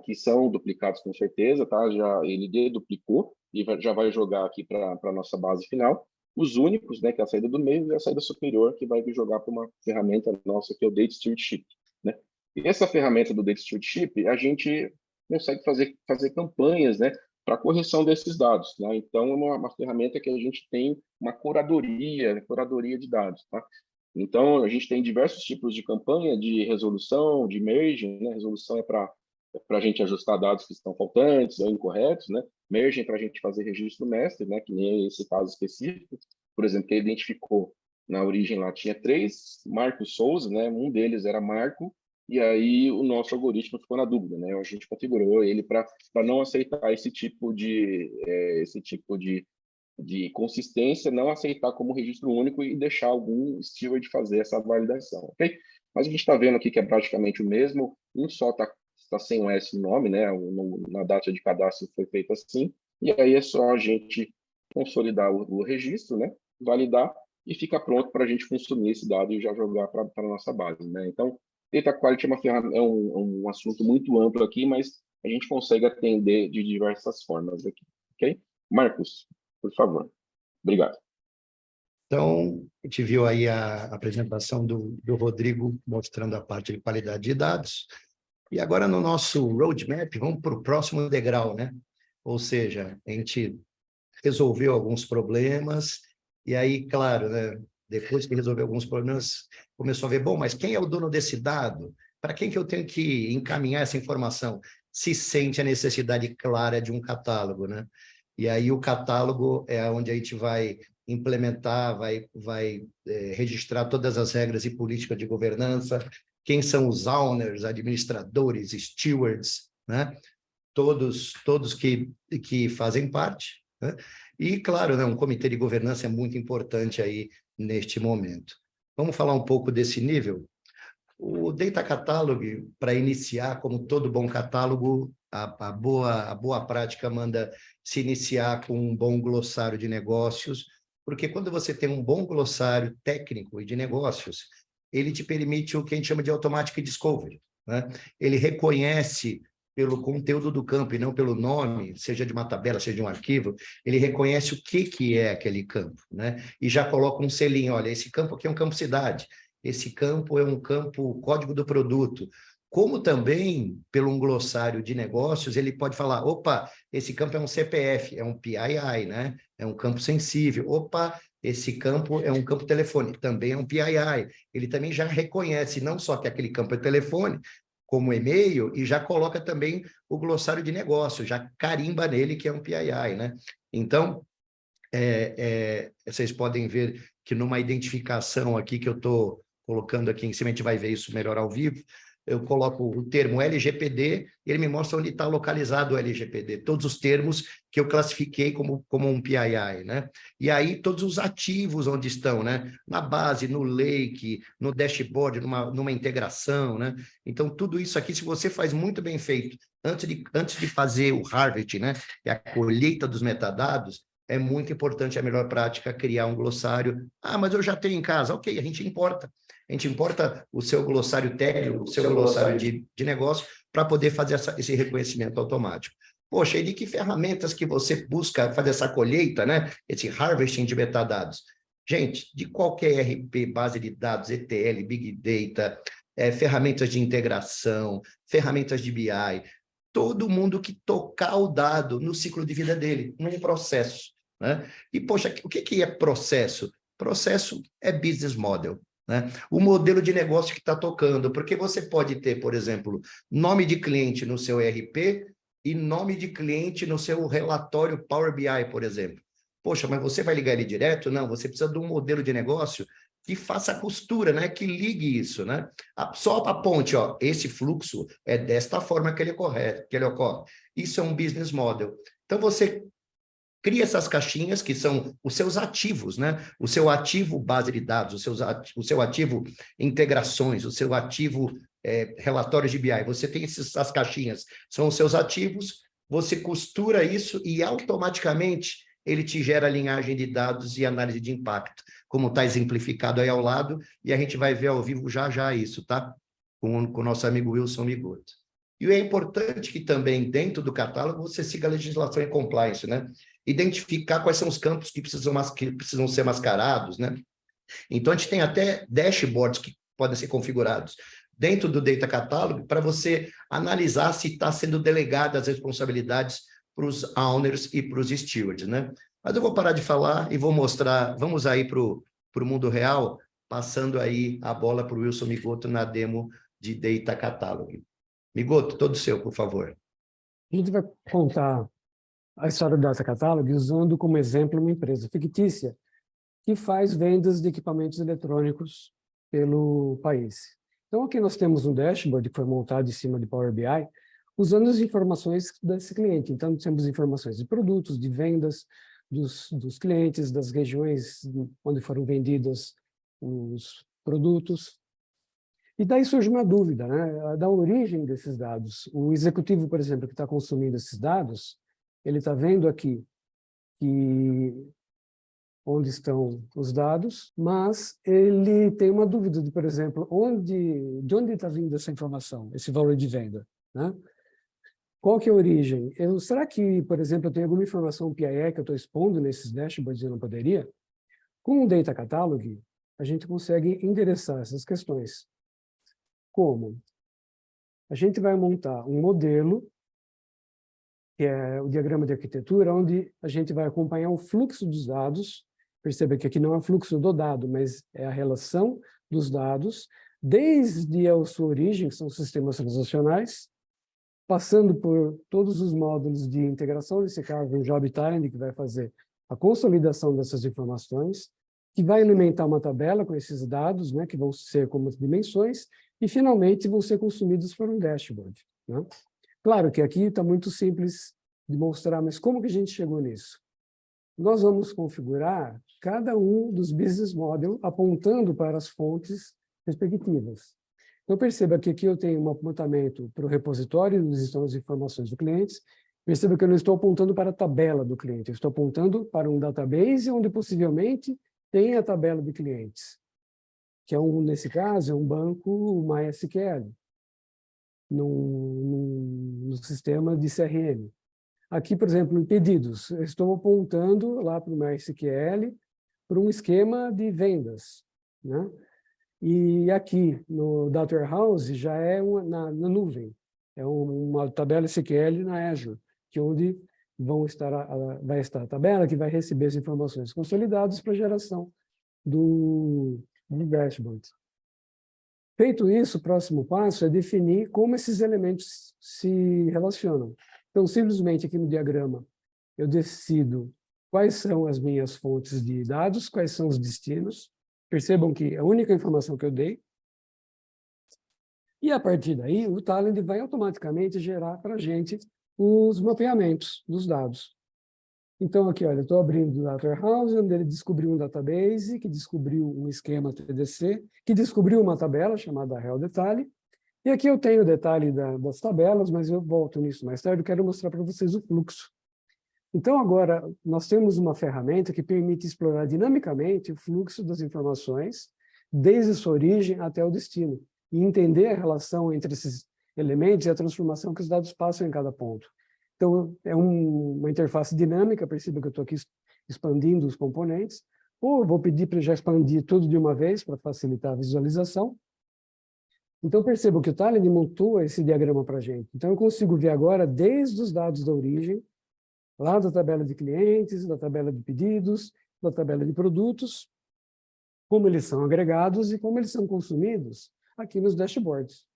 que são duplicados com certeza, tá? Ele deduplicou e já vai jogar aqui para a nossa base final. Os únicos, né, que é a saída do meio e a saída superior, que vai jogar para uma ferramenta nossa, que é o Date Stewardship, né? E essa ferramenta do Date Stewardship, a gente consegue fazer campanhas, né, para correção desses dados, né? Então, é uma ferramenta que a gente tem uma curadoria de dados, tá? Então, a gente tem diversos tipos de campanha de resolução, de merging, né? Resolução é para a gente ajustar dados que estão faltantes ou incorretos, né? Mergem para a gente fazer registro mestre, né? Que nem esse caso específico, por exemplo, que identificou na origem lá tinha 3 Marcos Souza, né? Um deles era Marco, e aí o nosso algoritmo ficou na dúvida, né? A gente configurou ele para não aceitar esse tipo de consistência, não aceitar como registro único e deixar algum steward fazer essa validação, ok? Mas a gente está vendo aqui que é praticamente o mesmo, um só está sem o S no nome, né? Na data de cadastro foi feito assim, e aí é só a gente consolidar o registro, né? Validar e fica pronto para a gente consumir esse dado e já jogar para a nossa base, né? Então, Data Quality é um assunto muito amplo aqui, mas a gente consegue atender de diversas formas aqui, ok? Marcos, por favor. Obrigado. Então, a gente viu aí a apresentação do Rodrigo mostrando a parte de qualidade de dados. E agora, no nosso roadmap, vamos para o próximo degrau, né? Ou seja, a gente resolveu alguns problemas, e aí, claro, né, depois que resolveu alguns problemas, começou a ver, bom, mas quem é o dono desse dado? Para quem que eu tenho que encaminhar essa informação? Se sente a necessidade clara de um catálogo, né? E aí o catálogo é onde a gente vai implementar, vai registrar todas as regras e políticas de governança, quem são os owners, administradores, stewards, né? Todos que fazem parte, né? E, claro, né, um comitê de governança é muito importante aí neste momento. Vamos falar um pouco desse nível? O Data Catalog, para iniciar, como todo bom catálogo, a boa prática manda se iniciar com um bom glossário de negócios, porque quando você tem um bom glossário técnico e de negócios, ele te permite o que a gente chama de automatic discovery, né? Ele reconhece pelo conteúdo do campo e não pelo nome, seja de uma tabela, seja de um arquivo, ele reconhece o que é aquele campo, né? E já coloca um selinho, olha, esse campo aqui é um campo cidade, esse campo é um campo código do produto, como também, pelo um glossário de negócios, ele pode falar, opa, esse campo é um CPF, é um PII, né? É um campo sensível. Opa, esse campo é um campo telefone, também é um PII. Ele também já reconhece não só que aquele campo é telefone, como e-mail, e já coloca também o glossário de negócio, já carimba nele que é um PII, né? Então, vocês podem ver que numa identificação aqui que eu estou colocando aqui em cima, a gente vai ver isso melhor ao vivo, eu coloco o termo LGPD e ele me mostra onde está localizado o LGPD, todos os termos que eu classifiquei como um PII, né? E aí todos os ativos onde estão, né? Na base, no lake, no dashboard, numa integração, né? Então tudo isso aqui, se você faz muito bem feito, antes de fazer o harvest, né? Que é a colheita dos metadados, é muito importante, a melhor prática, criar um glossário. Ah, mas eu já tenho em casa. Ok, a gente importa. A gente importa o seu glossário técnico, o seu glossário de negócio, para poder fazer esse reconhecimento automático. Poxa, e de que ferramentas que você busca fazer essa colheita, né? Esse harvesting de metadados? Gente, de qualquer ERP, base de dados, ETL, Big Data, ferramentas de integração, ferramentas de BI, todo mundo que tocar o dado no ciclo de vida dele, num processo, né? E, poxa, o que é processo? Processo é business model, né? O modelo de negócio que está tocando, porque você pode ter, por exemplo, nome de cliente no seu ERP e nome de cliente no seu relatório Power BI, por exemplo. Poxa, mas você vai ligar ele direto? Não, você precisa de um modelo de negócio que faça a costura, né? Que ligue isso, né? Só a ponte, ó, esse fluxo é desta forma que ele ocorre. Isso é um business model. Então, você cria essas caixinhas que são os seus ativos, né? O seu ativo base de dados, o seu ativo integrações, o seu ativo relatórios de BI. Você tem essas caixinhas, são os seus ativos, você costura isso e automaticamente ele te gera linhagem de dados e análise de impacto, como está exemplificado aí ao lado, e a gente vai ver ao vivo já isso, tá? Com o nosso amigo Wilson Migoto. E é importante que também, dentro do catálogo, você siga a legislação e compliance, né? Identificar quais são os campos que precisam ser mascarados, né? Então, a gente tem até dashboards que podem ser configurados dentro do Data Catalog para você analisar se está sendo delegada as responsabilidades para os owners e para os stewards, né? Mas eu vou parar de falar e vou mostrar, vamos aí para o mundo real, passando aí a bola para o Wilson Migoto na demo de Data Catalog. Migoto, todo seu, por favor. A gente vai contar a história do Data Catalog usando como exemplo uma empresa fictícia que faz vendas de equipamentos eletrônicos pelo país. Então, aqui nós temos um dashboard que foi montado em cima de Power BI, usando as informações desse cliente. Então, temos informações de produtos, de vendas dos clientes, das regiões onde foram vendidos os produtos. E daí surge uma dúvida, né? Da origem desses dados. O executivo, por exemplo, que está consumindo esses dados, ele está vendo aqui onde estão os dados, mas ele tem uma dúvida de, por exemplo, de onde está vindo essa informação, esse valor de venda, né? Qual que é a origem? Será que, por exemplo, eu tenho alguma informação PIE que eu estou expondo nesses dashboards e eu não poderia? Com o Data Catalog, a gente consegue endereçar essas questões. Como? A gente vai montar um modelo, que é o diagrama de arquitetura, onde a gente vai acompanhar o fluxo dos dados. Perceba que aqui não é o fluxo do dado, mas é a relação dos dados, desde a sua origem, que são sistemas transacionais, passando por todos os módulos de integração, nesse caso, o Job Talent, que vai fazer a consolidação dessas informações, que vai alimentar uma tabela com esses dados, né, que vão ser como dimensões, e, finalmente, vão ser consumidos por um dashboard, né? Claro que aqui está muito simples de mostrar, mas como que a gente chegou nisso? Nós vamos configurar cada um dos business models apontando para as fontes respectivas. Então, perceba que aqui eu tenho um apontamento para o repositório, onde estão as informações do cliente. Perceba que eu não estou apontando para a tabela do cliente, eu estou apontando para um database onde possivelmente tem a tabela de clientes, que é nesse caso, é um banco MySQL, no sistema de CRM. Aqui, por exemplo, em pedidos, eu estou apontando lá para o MySQL para um esquema de vendas, né? E aqui no Data Warehouse já é na nuvem, é uma tabela SQL na Azure, que é onde vai estar a tabela que vai receber as informações consolidadas para geração do dashboard. Feito isso, o próximo passo é definir como esses elementos se relacionam. Então, simplesmente aqui no diagrama, eu decido quais são as minhas fontes de dados, quais são os destinos. Percebam que é a única informação que eu dei. E, a partir daí, o Talend vai automaticamente gerar para a gente os mapeamentos dos dados. Então, aqui, olha, eu estou abrindo o Data Warehouse, onde ele descobriu um database, que descobriu um esquema TDC, que descobriu uma tabela chamada Real Detalhe. E aqui eu tenho o detalhe das tabelas, mas eu volto nisso mais tarde, eu quero mostrar para vocês o fluxo. Então, agora, nós temos uma ferramenta que permite explorar dinamicamente o fluxo das informações, desde sua origem até o destino, e entender a relação entre esses elementos e a transformação que os dados passam em cada ponto. Então, é uma interface dinâmica, perceba que eu estou aqui expandindo os componentes, ou vou pedir para já expandir tudo de uma vez, para facilitar a visualização. Então, percebam que o Talend montou esse diagrama para a gente. Então, eu consigo ver agora, desde os dados da origem, lá da tabela de clientes, da tabela de pedidos, da tabela de produtos, como eles são agregados e como eles são consumidos aqui nos dashboards.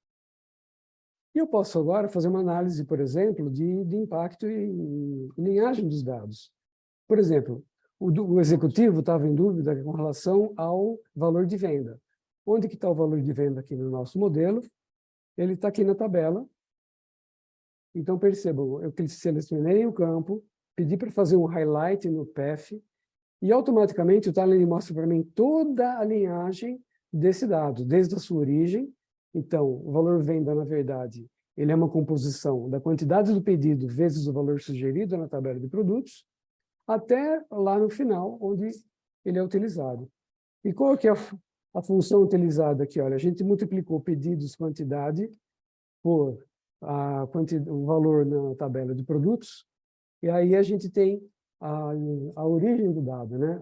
E eu posso agora fazer uma análise, por exemplo, de impacto em linhagem dos dados. Por exemplo, o executivo estava em dúvida com relação ao valor de venda. Onde que está o valor de venda aqui no nosso modelo? Ele está aqui na tabela. Então, percebam, eu selecionei o campo, pedi para fazer um highlight no path, e automaticamente o Talend mostra para mim toda a linhagem desse dado, desde a sua origem. Então, o valor venda, na verdade, ele é uma composição da quantidade do pedido vezes o valor sugerido na tabela de produtos, até lá no final, onde ele é utilizado. E qual que é a função utilizada aqui? Olha, a gente multiplicou pedidos quantidade por o valor na tabela de produtos, e aí a gente tem a origem do dado, né?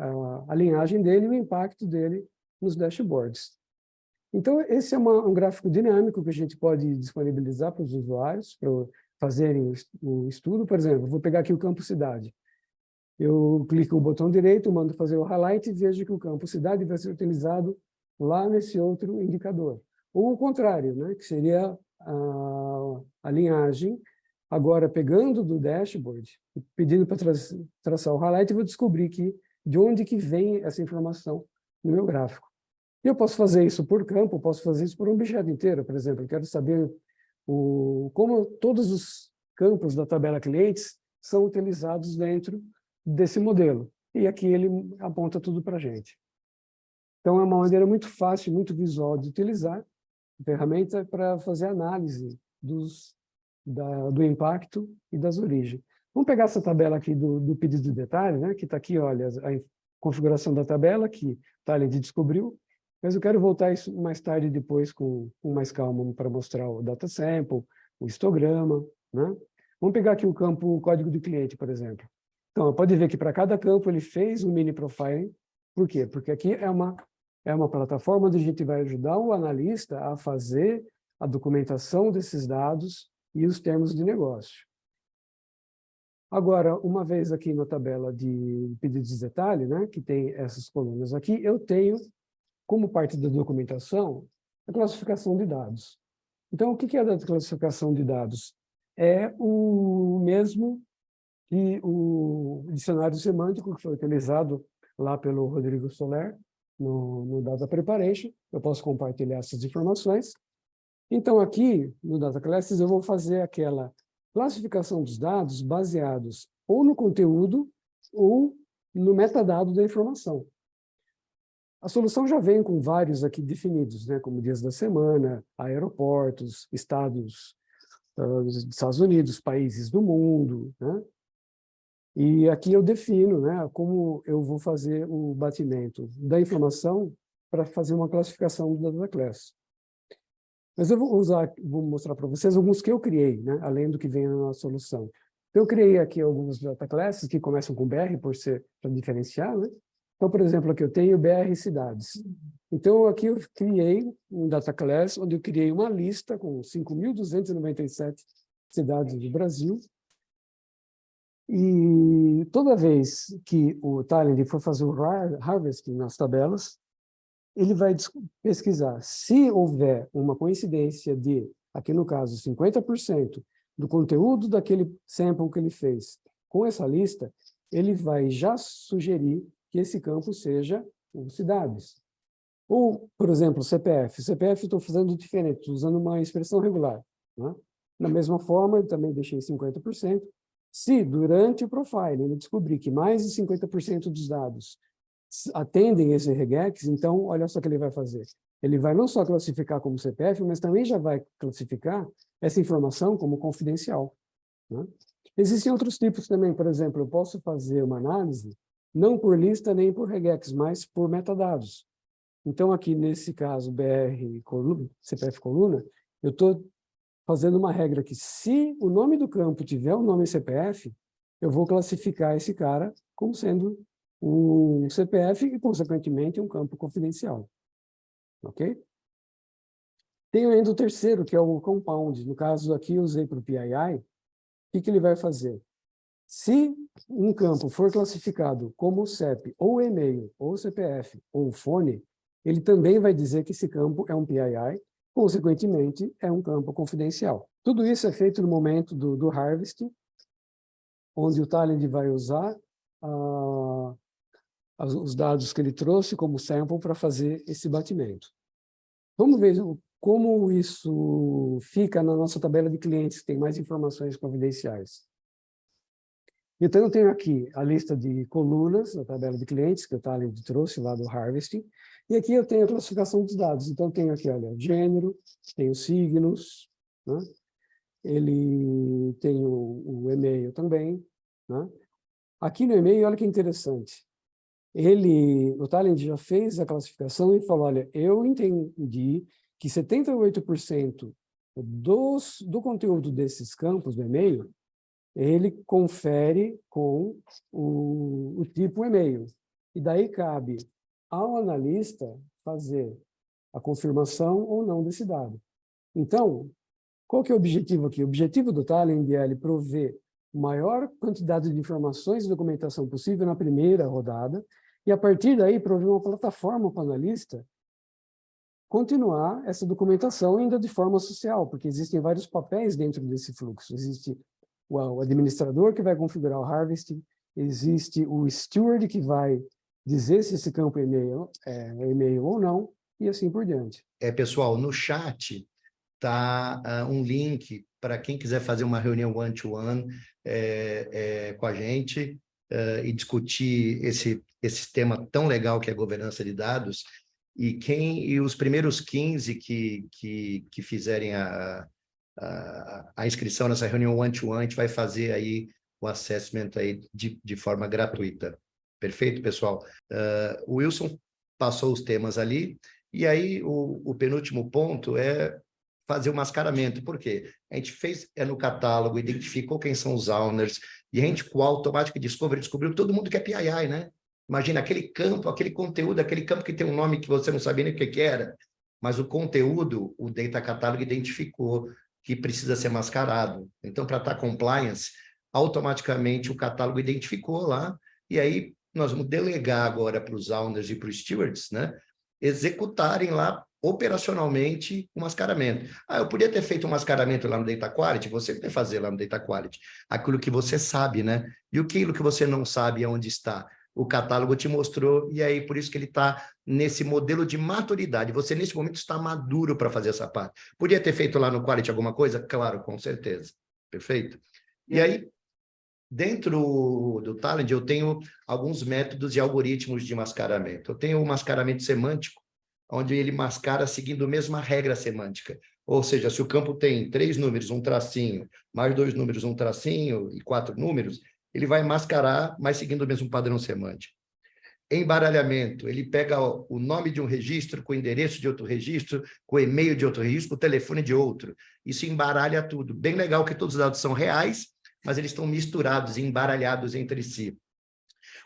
A linhagem dele e o impacto dele nos dashboards. Então, esse é um gráfico dinâmico que a gente pode disponibilizar para os usuários, para fazerem o estudo. Por exemplo, vou pegar aqui o campo cidade. Eu clico o botão direito, mando fazer o highlight e vejo que o campo cidade vai ser utilizado lá nesse outro indicador. Ou o contrário, né? Que seria a linhagem, agora pegando do dashboard, pedindo para traçar o highlight, eu vou descobrir de onde que vem essa informação no meu gráfico. E eu posso fazer isso por campo, posso fazer isso por um objeto inteiro, por exemplo. Eu quero saber como todos os campos da tabela clientes são utilizados dentro desse modelo. E aqui ele aponta tudo para a gente. Então, é uma maneira muito fácil, muito visual de utilizar a ferramenta para fazer análise do impacto e das origens. Vamos pegar essa tabela aqui do pedido de detalhe, né? Que está aqui, olha, a configuração da tabela que o Talend descobriu. Mas eu quero voltar isso mais tarde, depois, com mais calma, para mostrar o data sample, o histograma, né? Vamos pegar aqui o campo código do cliente, por exemplo. Então, pode ver que para cada campo ele fez um mini profiling, Por quê? Porque aqui é uma plataforma onde a gente vai ajudar o analista a fazer a documentação desses dados e os termos de negócio. Agora, uma vez aqui na tabela de pedidos de detalhe, né, que tem essas colunas aqui, eu tenho, como parte da documentação, a classificação de dados. Então, o que é a classificação de dados? É o mesmo que o dicionário semântico que foi utilizado lá pelo Rodrigo Soler, no Data Preparation. Eu posso compartilhar essas informações. Então, aqui, no Data Classes, eu vou fazer aquela classificação dos dados baseados ou no conteúdo ou no metadado da informação. A solução já vem com vários aqui definidos, né, como dias da semana, aeroportos, estados dos Estados Unidos, países do mundo, né? E aqui eu defino, né, como eu vou fazer o batimento da informação para fazer uma classificação do Data Class. Mas eu vou mostrar para vocês alguns que eu criei, né, além do que vem na solução. Eu criei aqui alguns Data Classes que começam com BR, para diferenciar, né? Então, por exemplo, aqui eu tenho BR cidades. Então, aqui eu criei um Data Class, onde eu criei uma lista com 5.297 cidades do Brasil. E toda vez que o Talend for fazer o harvesting nas tabelas, ele vai pesquisar se houver uma coincidência de, aqui no caso, 50% do conteúdo daquele sample que ele fez com essa lista, ele vai já sugerir que esse campo seja cidades. Ou, por exemplo, CPF. CPF estou fazendo diferente, estou usando uma expressão regular, né? Da mesma forma, eu também deixei 50%. Se, durante o profile, ele descobrir que mais de 50% dos dados atendem esse regex, então, olha só o que ele vai fazer. Ele vai não só classificar como CPF, mas também já vai classificar essa informação como confidencial, né? Existem outros tipos também, por exemplo, eu posso fazer uma análise não por lista nem por regex, mas por metadados. Então, aqui nesse caso, BR coluna, CPF coluna, eu estou fazendo uma regra que, se o nome do campo tiver o nome CPF, eu vou classificar esse cara como sendo um CPF e, consequentemente, um campo confidencial. Ok? Tem ainda o terceiro, que é o compound. No caso aqui, eu usei para o PII. O que ele vai fazer? Se um campo for classificado como CEP, ou e-mail, ou CPF, ou fone, ele também vai dizer que esse campo é um PII, consequentemente, é um campo confidencial. Tudo isso é feito no momento do harvesting, onde o Talend vai usar os dados que ele trouxe como sample para fazer esse batimento. Vamos ver como isso fica na nossa tabela de clientes, que tem mais informações confidenciais. Então, eu tenho aqui a lista de colunas na tabela de clientes, que o Talend trouxe lá do harvesting, e aqui eu tenho a classificação dos dados. Então, eu tenho aqui, olha, gênero, tenho signos, né? Ele tem o e-mail também, né? Aqui no e-mail, olha que interessante. O Talend já fez a classificação e falou, olha, eu entendi que 78% do conteúdo desses campos do e-mail, ele confere com o tipo e-mail. E daí cabe ao analista fazer a confirmação ou não desse dado. Então, qual que é o objetivo aqui? O objetivo do Talend é ele prover a maior quantidade de informações e documentação possível na primeira rodada, e a partir daí prover uma plataforma para o analista continuar essa documentação ainda de forma social, porque existem vários papéis dentro desse fluxo. Existe o administrador que vai configurar o harvesting, existe o steward que vai dizer se esse campo é e-mail ou não, e assim por diante. Pessoal, no chat está um link para quem quiser fazer uma reunião one-to-one com a gente e discutir esse tema tão legal que é a governança de dados. E os primeiros 15 que fizerem a inscrição nessa reunião one-to-one, a gente vai fazer aí o assessment aí de forma gratuita. Perfeito, pessoal? O Wilson passou os temas ali, e aí o penúltimo ponto é fazer o mascaramento. Por quê? A gente fez no catálogo, identificou quem são os owners, e a gente, com o Automatic Discovery, descobriu todo mundo que é PII, né? Imagina aquele campo, aquele conteúdo, aquele campo que tem um nome que você não sabia nem o que era, mas o conteúdo, o Data Catalog identificou que precisa ser mascarado. Então, para estar compliance, automaticamente o catálogo identificou lá, e aí nós vamos delegar agora para os owners e para os stewards, né, executarem lá operacionalmente o mascaramento. Eu podia ter feito um mascaramento lá no Data Quality, você vai fazer lá no Data Quality, aquilo que você sabe, né? E aquilo que você não sabe aonde está, o catálogo te mostrou, e aí por isso que ele está nesse modelo de maturidade. Você, nesse momento, está maduro para fazer essa parte. Podia ter feito lá no Quality alguma coisa? Claro, com certeza. Perfeito? E aí, dentro do Talend, eu tenho alguns métodos e algoritmos de mascaramento. Eu tenho o mascaramento semântico, onde ele mascara seguindo a mesma regra semântica. Ou seja, se o campo tem 3 números, um tracinho, mais 2 números, um tracinho, e 4 números, ele vai mascarar, mas seguindo o mesmo padrão semântico. Embaralhamento, ele pega o nome de um registro com o endereço de outro registro, com o e-mail de outro registro, com o telefone de outro. Isso embaralha tudo. Bem legal que todos os dados são reais, mas eles estão misturados e embaralhados entre si.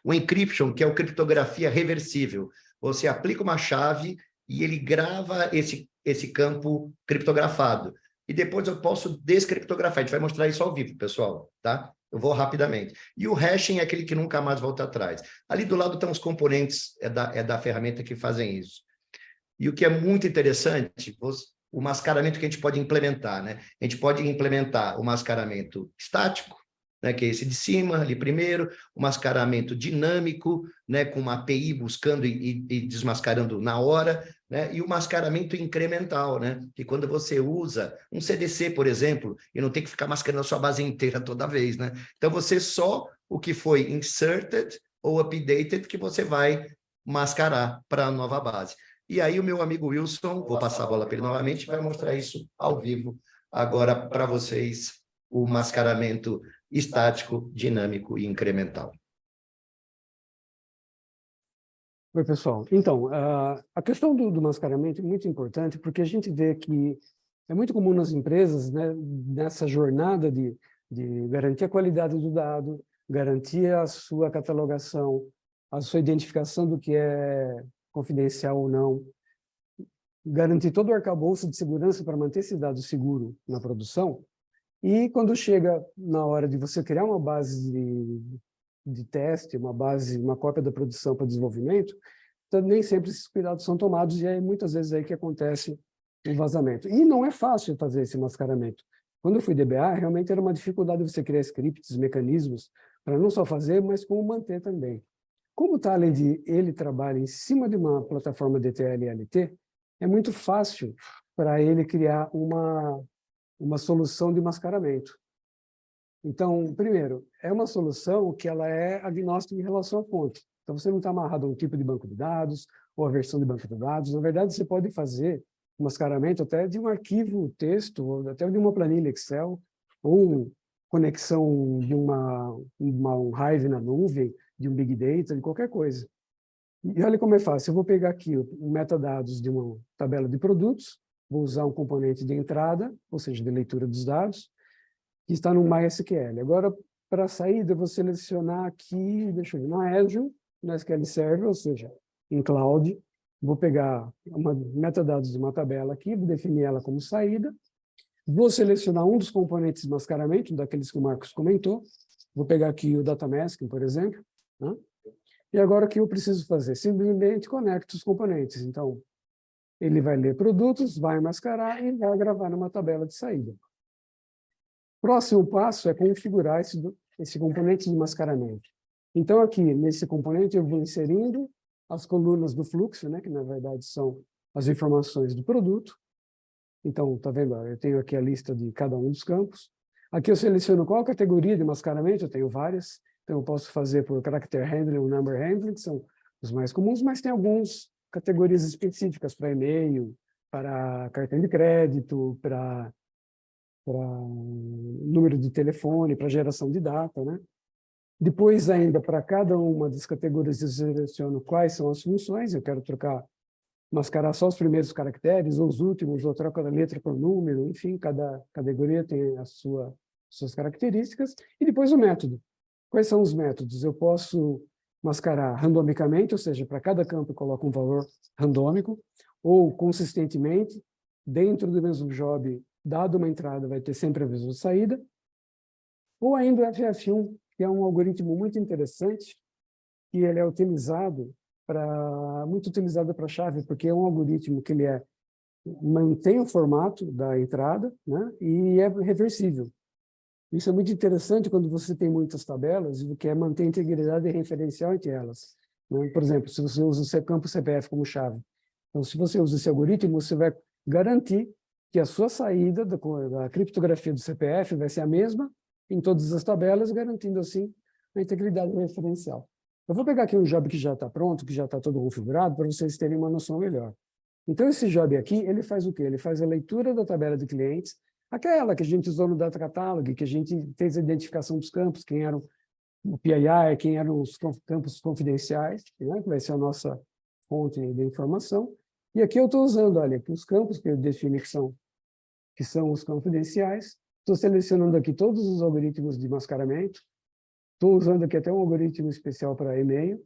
O encryption, que é o criptografia reversível. Você aplica uma chave e ele grava esse campo criptografado. E depois eu posso descriptografar. A gente vai mostrar isso ao vivo, pessoal, tá? Eu vou rapidamente. E o hashing é aquele que nunca mais volta atrás. Ali do lado estão os componentes da ferramenta que fazem isso. E o que é muito interessante, o mascaramento que a gente pode implementar, né? A gente pode implementar o mascaramento estático, né, que é esse de cima, ali primeiro, o mascaramento dinâmico, né, com uma API buscando e desmascarando na hora, né, e o mascaramento incremental, né, que quando você usa um CDC, por exemplo, e não tem que ficar mascarando a sua base inteira toda vez, né? Então, você só o que foi inserted ou updated que você vai mascarar para a nova base. E aí o meu amigo Wilson, vou passar a bola para ele novamente, vai mostrar isso ao vivo agora para vocês, o mascaramento estático, dinâmico e incremental. Oi, pessoal. Então, a questão do mascaramento é muito importante porque a gente vê que é muito comum nas empresas, né, nessa jornada de garantir a qualidade do dado, garantir a sua catalogação, a sua identificação do que é confidencial ou não, garantir todo o arcabouço de segurança para manter esse dado seguro na produção. E quando chega na hora de você criar uma base de teste, uma cópia da produção para desenvolvimento, então nem sempre esses cuidados são tomados e é muitas vezes aí que acontece um vazamento. E não é fácil fazer esse mascaramento. Quando eu fui DBA, realmente era uma dificuldade você criar scripts, mecanismos, para não só fazer, mas como manter também. Como o Talend, ele trabalha em cima de uma plataforma DTL-LT, é muito fácil para ele criar uma solução de mascaramento. Então, primeiro, é uma solução que ela é agnóstica em relação à fonte. Então, você não está amarrado a um tipo de banco de dados ou a versão de banco de dados. Na verdade, você pode fazer um mascaramento até de um arquivo texto, ou até de uma planilha Excel, ou conexão de um Hive na nuvem, de um Big Data, de qualquer coisa. E olha como é fácil. Eu vou pegar aqui o metadados de uma tabela de produtos, vou usar um componente de entrada, ou seja, de leitura dos dados, que está no MySQL. Agora, para a saída, eu vou selecionar aqui, deixa eu ver, no Azure, no SQL Server, ou seja, em Cloud. Vou pegar metadados de uma tabela aqui, vou definir ela como saída. Vou selecionar um dos componentes de mascaramento, daqueles que o Marcos comentou. Vou pegar aqui o Data Masking, por exemplo, né? E agora o que eu preciso fazer? Simplesmente conecto os componentes. Então, ele vai ler produtos, vai mascarar e vai gravar numa tabela de saída. Próximo passo é configurar esse componente de mascaramento. Então, aqui, nesse componente, eu vou inserindo as colunas do fluxo, né, que na verdade são as informações do produto. Então, tá vendo? Eu tenho aqui a lista de cada um dos campos. Aqui eu seleciono qual categoria de mascaramento, eu tenho várias. Então, eu posso fazer por character handling ou number handling, que são os mais comuns, mas tem algumas categorias específicas para e-mail, para cartão de crédito, para número de telefone, para geração de data, né? Depois, ainda, para cada uma das categorias, eu seleciono quais são as funções. Eu quero mascarar só os primeiros caracteres, ou os últimos, ou troca da letra por número, enfim, cada categoria tem suas características. E depois o método. Quais são os métodos? Eu posso mascarar randomicamente, ou seja, para cada campo eu coloco um valor randômico, ou consistentemente, dentro do mesmo job, dado uma entrada, vai ter sempre aviso de saída, ou ainda o FF1, que é um algoritmo muito interessante, que ele é utilizado muito utilizado para chave, porque é um algoritmo que ele mantém o formato da entrada, né, e é reversível. Isso é muito interessante quando você tem muitas tabelas e quer manter a integridade referencial entre elas, né? Por exemplo, se você usa o seu campo CPF como chave, então se você usa esse algoritmo, você vai garantir que a sua saída da criptografia do CPF vai ser a mesma em todas as tabelas, garantindo assim a integridade referencial. Eu vou pegar aqui um job que já está pronto, que já está todo configurado, para vocês terem uma noção melhor. Então, esse job aqui, ele faz o quê? Ele faz a leitura da tabela de clientes, aquela que a gente usou no Data Catalog, que a gente fez a identificação dos campos, quem eram o PII, quem eram os campos confidenciais, né, que vai ser a nossa fonte de informação. E aqui eu estou usando, olha, aqui os campos que eu defino que são os confidenciais. Estou selecionando aqui todos os algoritmos de mascaramento. Estou usando aqui até um algoritmo especial para e-mail.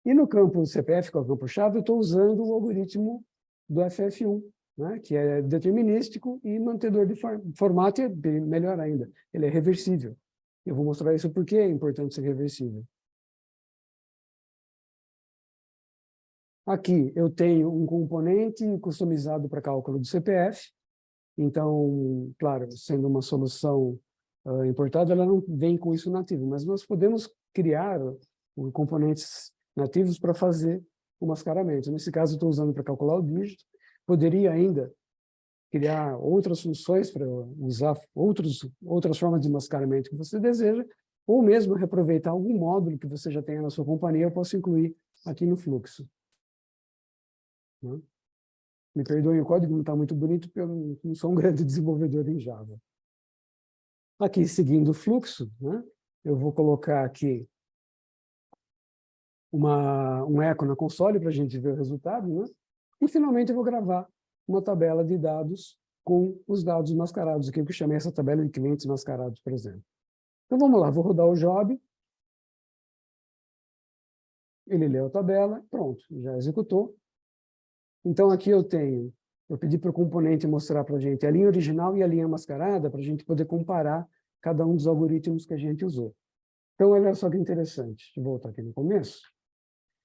E no campo CPF, que é o campo-chave, eu estou usando o algoritmo do FF1, né, que é determinístico e mantedor de formato, e melhor ainda, ele é reversível. Eu vou mostrar isso porque é importante ser reversível. Aqui eu tenho um componente customizado para cálculo do CPF. Então, claro, sendo uma solução importada, ela não vem com isso nativo, mas nós podemos criar componentes nativos para fazer o mascaramento. Nesse caso, estou usando para calcular o dígito. Poderia ainda criar outras funções para usar outras formas de mascaramento que você deseja, ou mesmo reaproveitar algum módulo que você já tenha na sua companhia, eu posso incluir aqui no fluxo. Né? Me perdoem, o código não está muito bonito, porque eu não sou um grande desenvolvedor em Java. Aqui, seguindo o fluxo, né, eu vou colocar aqui um eco na console para a gente ver o resultado, né? E, finalmente, eu vou gravar uma tabela de dados com os dados mascarados, aqui que eu chamei essa tabela de clientes mascarados, por exemplo. Então, vamos lá, vou rodar o job. Ele leu a tabela, pronto, já executou. Então, aqui eu pedi para o componente mostrar para a gente a linha original e a linha mascarada, para a gente poder comparar cada um dos algoritmos que a gente usou. Então, olha só que interessante. Deixa eu voltar aqui no começo.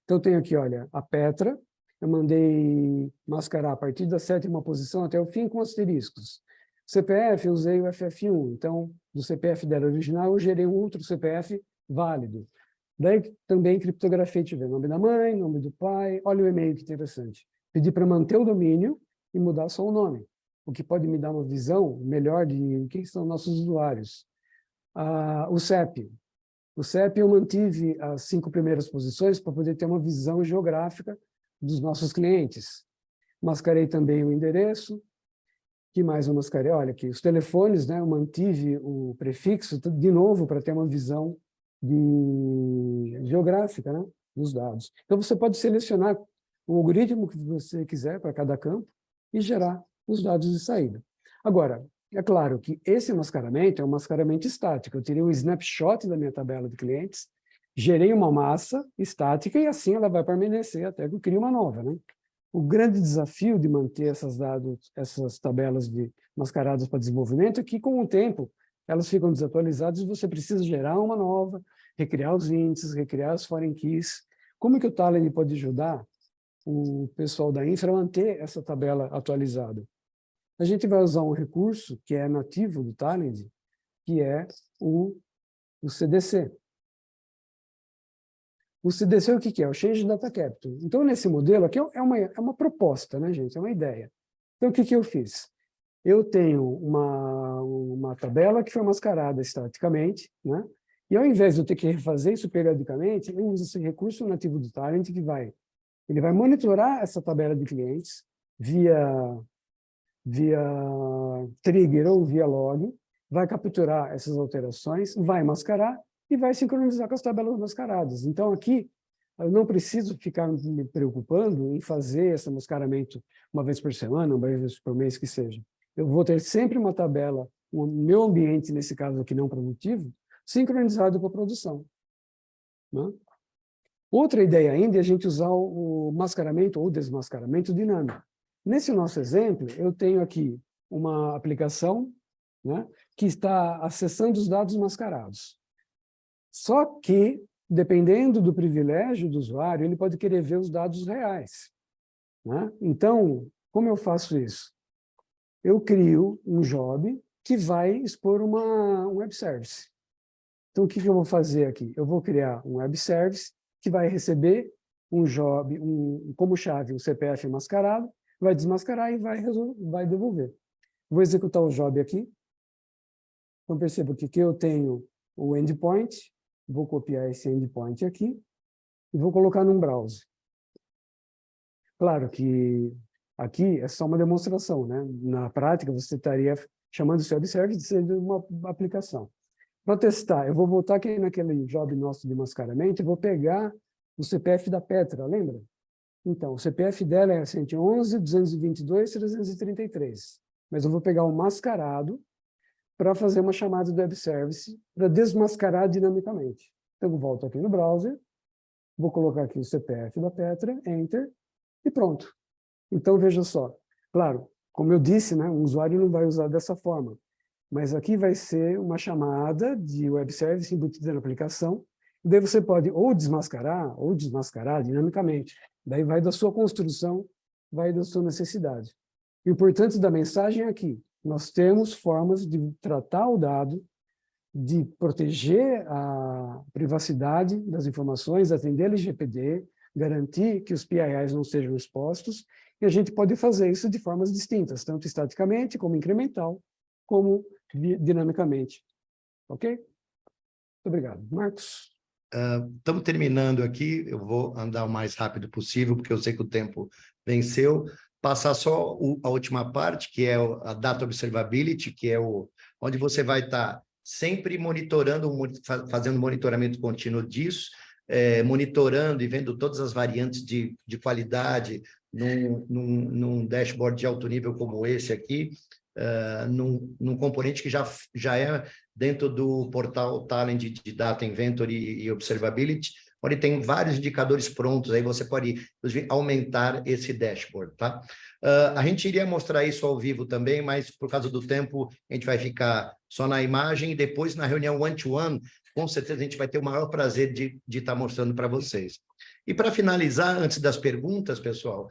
Então, eu tenho aqui, olha, a Petra. Eu mandei mascarar a partir da 7ª posição até o fim com asteriscos. CPF, eu usei o FF1. Então, do CPF dela original, eu gerei um outro CPF válido. Daí, também criptografei, tiver nome da mãe, nome do pai. Olha o e-mail que interessante. Pedi para manter o domínio e mudar só o nome, o que pode me dar uma visão melhor de quem são nossos usuários. O CEP. O CEP eu mantive as 5 primeiras posições para poder ter uma visão geográfica dos nossos clientes. Mascarei também o endereço. Que mais eu mascarei? Olha aqui, os telefones, né? Eu mantive o prefixo de novo para ter uma visão geográfica, né, dos dados. Então, você pode selecionar o algoritmo que você quiser para cada campo e gerar os dados de saída. Agora, é claro que esse mascaramento é um mascaramento estático. Eu tirei um snapshot da minha tabela de clientes, gerei uma massa estática e assim ela vai permanecer até que eu crie uma nova, né? O grande desafio de manter essas tabelas mascaradas para desenvolvimento é que, com o tempo, elas ficam desatualizadas e você precisa gerar uma nova, recriar os índices, recriar as foreign keys. Como que o Talend pode ajudar o pessoal da infra a manter essa tabela atualizada? A gente vai usar um recurso que é nativo do Talend, que é o CDC. O CDC o que é? O Change Data Capture. Então, nesse modelo aqui é uma proposta, né, gente? É uma ideia. Então, o que eu fiz? Eu tenho uma tabela que foi mascarada estaticamente, né? E ao invés de eu ter que refazer isso periodicamente, eu uso esse recurso nativo do Talend que ele vai monitorar essa tabela de clientes via trigger ou via log, vai capturar essas alterações, vai mascarar e vai sincronizar com as tabelas mascaradas. Então, aqui, eu não preciso ficar me preocupando em fazer esse mascaramento uma vez por semana, uma vez por mês que seja. Eu vou ter sempre uma tabela, o meu ambiente, nesse caso aqui não produtivo, sincronizado com a produção. Né? Outra ideia ainda é a gente usar o mascaramento ou desmascaramento dinâmico. Nesse nosso exemplo, eu tenho aqui uma aplicação, né, que está acessando os dados mascarados. Só que, dependendo do privilégio do usuário, ele pode querer ver os dados reais, né? Então, como eu faço isso? Eu crio um job que vai expor um web service. Então, o que eu vou fazer aqui? Eu vou criar um web service que vai receber um job, como chave, um CPF mascarado, vai desmascarar e vai devolver. Vou executar o job aqui. Então, perceba que eu tenho o endpoint, vou copiar esse endpoint aqui e vou colocar num browser. Claro que aqui é só uma demonstração, né? Na prática, você estaria chamando esse web service de ser uma aplicação. Para testar, eu vou voltar aqui naquele job nosso de mascaramento e vou pegar o CPF da Petra, lembra? Então, o CPF dela é 111.222.333. Mas eu vou pegar o mascarado para fazer uma chamada do web service para desmascarar dinamicamente. Então, eu volto aqui no browser, vou colocar aqui o CPF da Petra, Enter, e pronto. Então, veja só. Claro, como eu disse, né, o usuário não vai usar dessa forma. Mas aqui vai ser uma chamada de web service embutida na aplicação. Daí você pode ou desmascarar dinamicamente. Daí vai da sua construção, vai da sua necessidade. O importante da mensagem é aqui. Nós temos formas de tratar o dado, de proteger a privacidade das informações, atender LGPD, garantir que os PIIs não sejam expostos, e a gente pode fazer isso de formas distintas, tanto estaticamente, como incremental, como dinamicamente. Ok? Muito obrigado. Marcos? Estamos terminando aqui, eu vou andar o mais rápido possível, porque eu sei que o tempo venceu. Passar só a última parte, que é a Data Observability, que é onde você vai estar sempre monitorando, fazendo monitoramento contínuo disso, monitorando e vendo todas as variantes de qualidade num dashboard de alto nível como esse aqui, num componente que já é dentro do portal Talend de Data Inventory e Observability, onde tem vários indicadores prontos, aí você pode, inclusive, aumentar esse dashboard, tá? A gente iria mostrar isso ao vivo também, mas por causa do tempo, a gente vai ficar só na imagem e depois na reunião one-to-one, com certeza a gente vai ter o maior prazer de estar mostrando para vocês. E para finalizar, antes das perguntas, pessoal,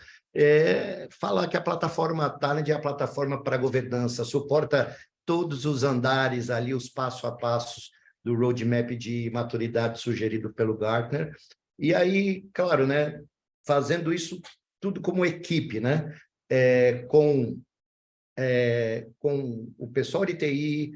falar que a plataforma Talend é a plataforma para governança, suporta todos os andares ali, os passo a passos do roadmap de maturidade sugerido pelo Gartner. E aí, claro, né, fazendo isso tudo como equipe, né, com o pessoal de TI,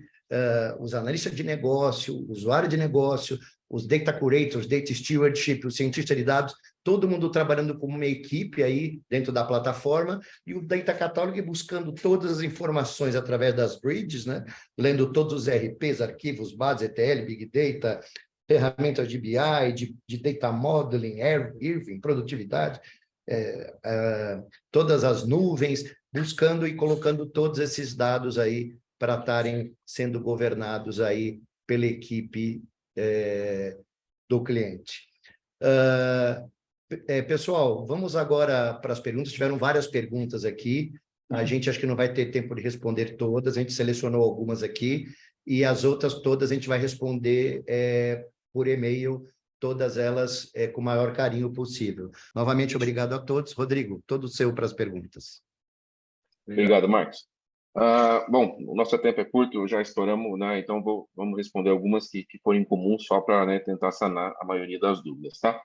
os analistas de negócio, o usuário de negócio, os data curators, data stewardship, os cientistas de dados, todo mundo trabalhando como uma equipe aí dentro da plataforma, e o Data Catalog buscando todas as informações através das bridges, né? Lendo todos os RPs, arquivos, bases, ETL, Big Data, ferramentas de BI, de Data Modeling, Irving, produtividade, todas as nuvens, buscando e colocando todos esses dados aí para estarem sendo governados aí pela equipe do cliente. Pessoal, vamos agora para as perguntas. Tiveram várias perguntas aqui. A gente acho que não vai ter tempo de responder todas. A gente selecionou algumas aqui e as outras todas a gente vai responder por e-mail, todas elas com o maior carinho possível. Novamente, obrigado a todos. Rodrigo, todo seu para as perguntas. Obrigado, Marcos. Bom, o nosso tempo é curto, já estouramos, né? Então vamos responder algumas que forem comuns só para, né, tentar sanar a maioria das dúvidas, tá?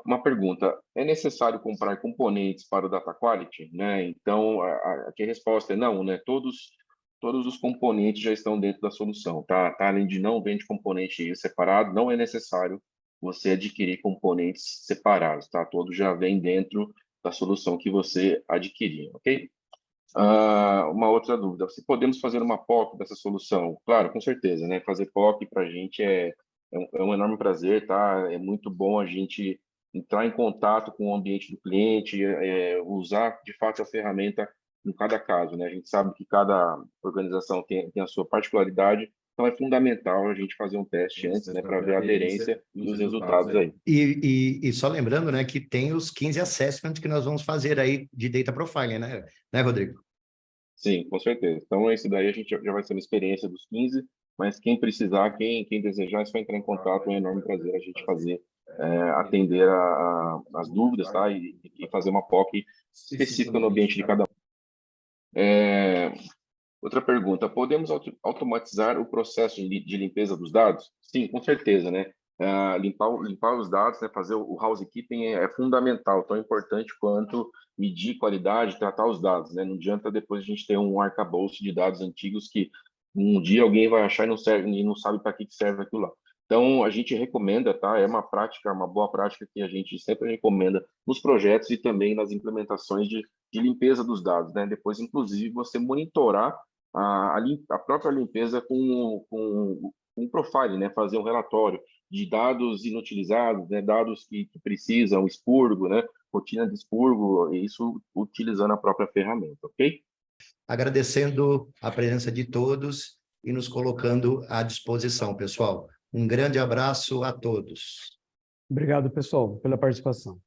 Uma pergunta: é necessário comprar componentes para o Data Quality, né? Então aqui a resposta é não, né? Todos os componentes já estão dentro da solução, tá? Além de não vende componente separado, não é necessário você adquirir componentes separados, tá? Todos já vêm dentro da solução que você adquirir, ok? Uma outra dúvida: se podemos fazer uma POC dessa solução? Claro, com certeza, né? Fazer POC para a gente é um enorme prazer, tá? É muito bom a gente entrar em contato com o ambiente do cliente, usar de fato a ferramenta em cada caso, né? A gente sabe que cada organização tem a sua particularidade Então, é fundamental a gente fazer um teste antes, né, para ver a aderência e os resultados aí. E só lembrando, né, que tem os 15 assessments que nós vamos fazer aí de Data Profiling, né, Rodrigo? Sim, com certeza. Então, esse daí a gente já vai ser uma experiência dos 15, mas quem precisar, quem desejar, é só entrar em contato, é um enorme prazer a gente fazer, atender as dúvidas, tá? E fazer uma POC específica no ambiente de cada um. Outra pergunta, podemos automatizar o processo de limpeza dos dados? Sim, com certeza, né? Limpar os dados, né? Fazer o housekeeping é fundamental, tão importante quanto medir qualidade, tratar os dados, né? Não adianta depois a gente ter um arcabouço de dados antigos que um dia alguém vai achar e não sabe para que serve aquilo lá. Então, a gente recomenda, tá? É uma prática, uma boa prática que a gente sempre recomenda nos projetos e também nas implementações de limpeza dos dados, né? Depois, inclusive, você monitorar a própria limpeza com um profile, né? Fazer um relatório de dados inutilizados, né? Dados que precisam, expurgo, né? Rotina de expurgo, isso utilizando a própria ferramenta, ok? Agradecendo a presença de todos e nos colocando à disposição, pessoal. Um grande abraço a todos. Obrigado, pessoal, pela participação.